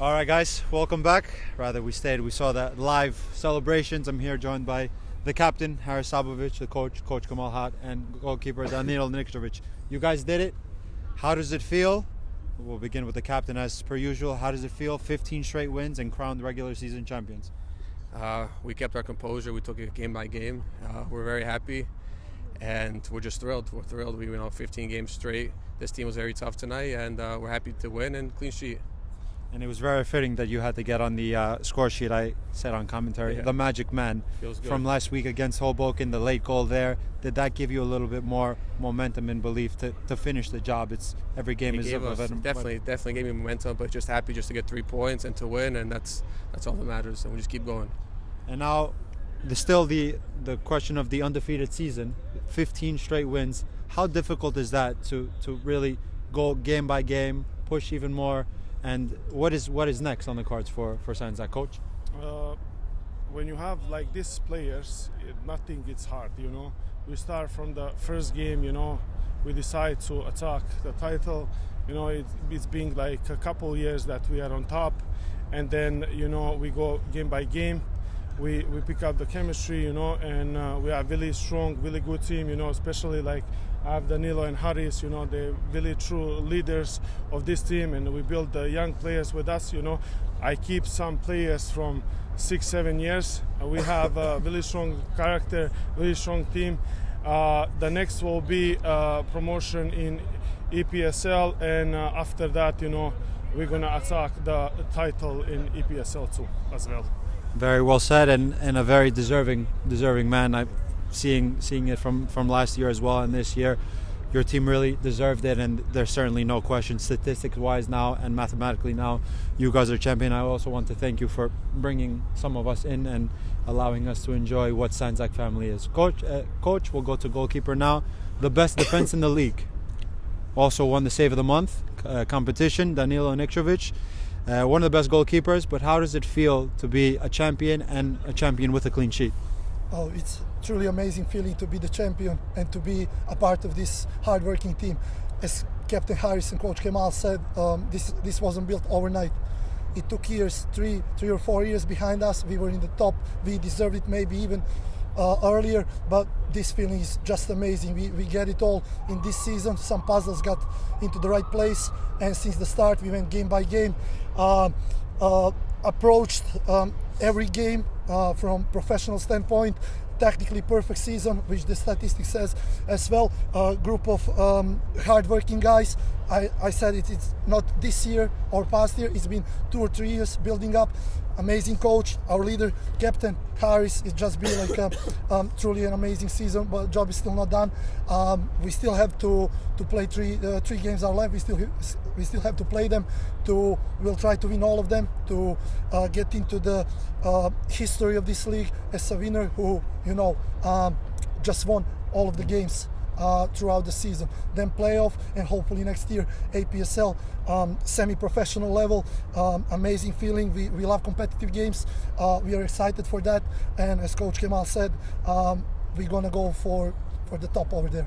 All right, guys, welcome back. We saw the live celebrations. I'm here joined by the captain, Haris Sabovic, the coach, Coach Kamal Hat, and goalkeeper Danilo Nikčević. You guys did it. How does it feel? We'll begin with the captain as per usual. How does it feel? 15 straight wins and crowned regular season champions. We kept our composure. We took it game by game. We're very happy, and we're just thrilled. We're thrilled. We went 15 games straight. This team was very tough tonight, and we're happy to win and clean sheet. And it was very fitting that you had to get on the score sheet. I said on commentary, the magic man from last week against Hoboken, the late goal there. Did that give you a little bit more momentum and belief to finish the job? It's every game is definitely gave me momentum, but just happy just to get 3 points and to win, and that's all that matters. And we just keep going. And now, the question of the undefeated season, 15 straight wins. How difficult is that to really go game by game, push even more? And what is next on the cards for Sandzak, coach? When you have like these players, nothing gets hard. We start from the first game. We decide to attack the title. It's been like a couple years that we are on top, and then we go game by game. We pick up the chemistry, and we are really strong, really good team, especially like I have Danilo and Haris, they're really true leaders of this team, and we build the young players with us, I keep some players from 6-7 years. We have a really strong character, really strong team. The next will be promotion in EPSL, and after that, we're gonna attack the title in EPSL too, as well. Very well said, and a very deserving man. I'm seeing it from last year as well, and this year your team really deserved it, and there's certainly no question statistics wise now and mathematically now you guys are champion. I also want to thank you for bringing some of us in and allowing us to enjoy what Sandzak family is. Coach, we'll go to goalkeeper now. The best defense in the league, also won the Save of the Month competition, Danilo Nikčević. One of the best goalkeepers, but how does it feel to be a champion and a champion with a clean sheet? Oh, it's truly amazing feeling to be the champion and to be a part of this hard-working team. As Captain Haris and Coach Kemal said, this wasn't built overnight. It took years, three or 4 years behind us. We were in the top. We deserved it maybe even earlier, but this feeling is just amazing. We get it all in this season. Some puzzles got into the right place, and since the start we went game by game, approached every game from professional standpoint. Tactically perfect season, which the statistics says as well. A group of hard-working guys. I said it's not this year or past year. It's been 2 or 3 years building up. amazing coach, our leader, captain Harris. It's just been like truly an amazing season, but the job is still not done. We still have to play three games are left. We still have to play them. We'll try to win all of them to get into the history of this league as a winner who just won all of the games throughout the season. Then playoff, and hopefully next year APSL, semi-professional level. Amazing feeling. We love competitive games. We are excited for that, and as Coach Kemal said, we're gonna go for the top over there.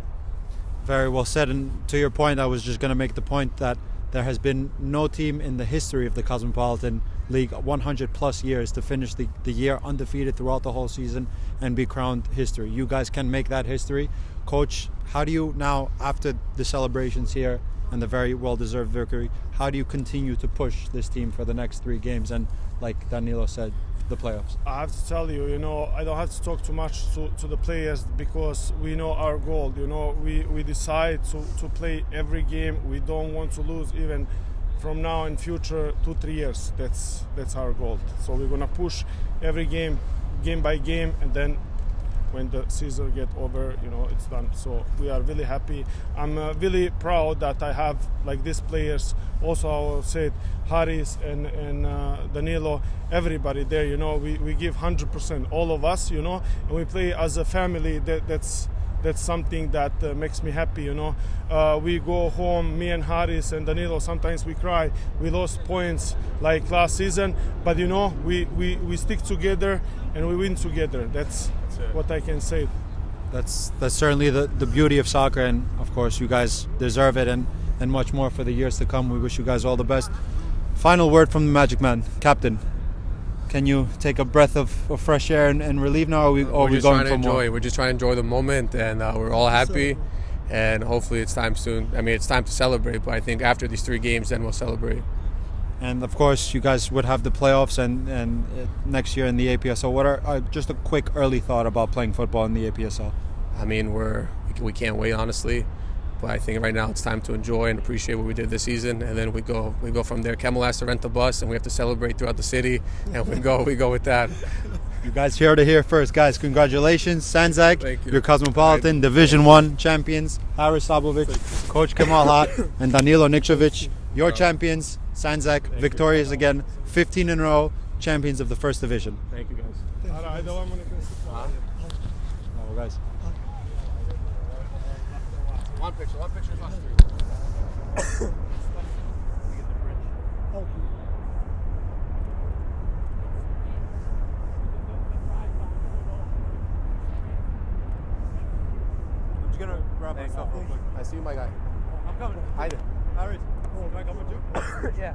Very well said. And to your point, I was just going to make the point that there has been no team in the history of the Cosmopolitan League 100 plus years to finish the year undefeated throughout the whole season and be crowned history. You guys can make that history. Coach, how do you now, after the celebrations here and the very well-deserved victory, how do you continue to push this team for the next 3 games and, like Danilo said, the playoffs? I have to tell you, I don't have to talk too much to the players because we know our goal. We decide to play every game. We don't want to lose even from now in future 2-3 years. That's our goal. So we're gonna push every game by game, and then when the season get over, it's done. So we are really happy. I'm really proud that I have like these players. Also, I will say Haris and Danilo, everybody there. We give 100%, all of us. And we play as a family. That's something that makes me happy. We go home, me and Haris and Danilo. Sometimes we cry. We lost points like last season, but we stick together and we win together. That's what I can say. That's certainly the beauty of soccer, and of course you guys deserve it and much more for the years to come. We wish you guys all the best. Final word from the Magic Man, Captain. Can you take a breath of fresh air and relieve now? Or are we going for more? We're just trying to enjoy the moment, and we're all happy. And hopefully it's time soon. It's time to celebrate, but I think after these 3 games, then we'll celebrate. And of course, you guys would have the playoffs and next year in the APSL. What are just a quick early thought about playing football in the APSL? We can't wait, honestly. But I think right now it's time to enjoy and appreciate what we did this season, and then we go from there. Kemal has to rent the bus, and we have to celebrate throughout the city, and we go with that. You guys heard it here first, guys. Congratulations, Sandzak. Thank you. Your Cosmopolitan Division 1 champions, Haris Sabovic, Coach Kemal Hat, and Danilo Nikčević. Your champions, Sandzak, victorious again, 15 in a row, champions of the first division. Thank you, guys. Guys. One picture of us 3. I'm just gonna grab my stuff real quick. I see you, my guy. I'm coming. Hi there. Harris, can I come with you? Yeah.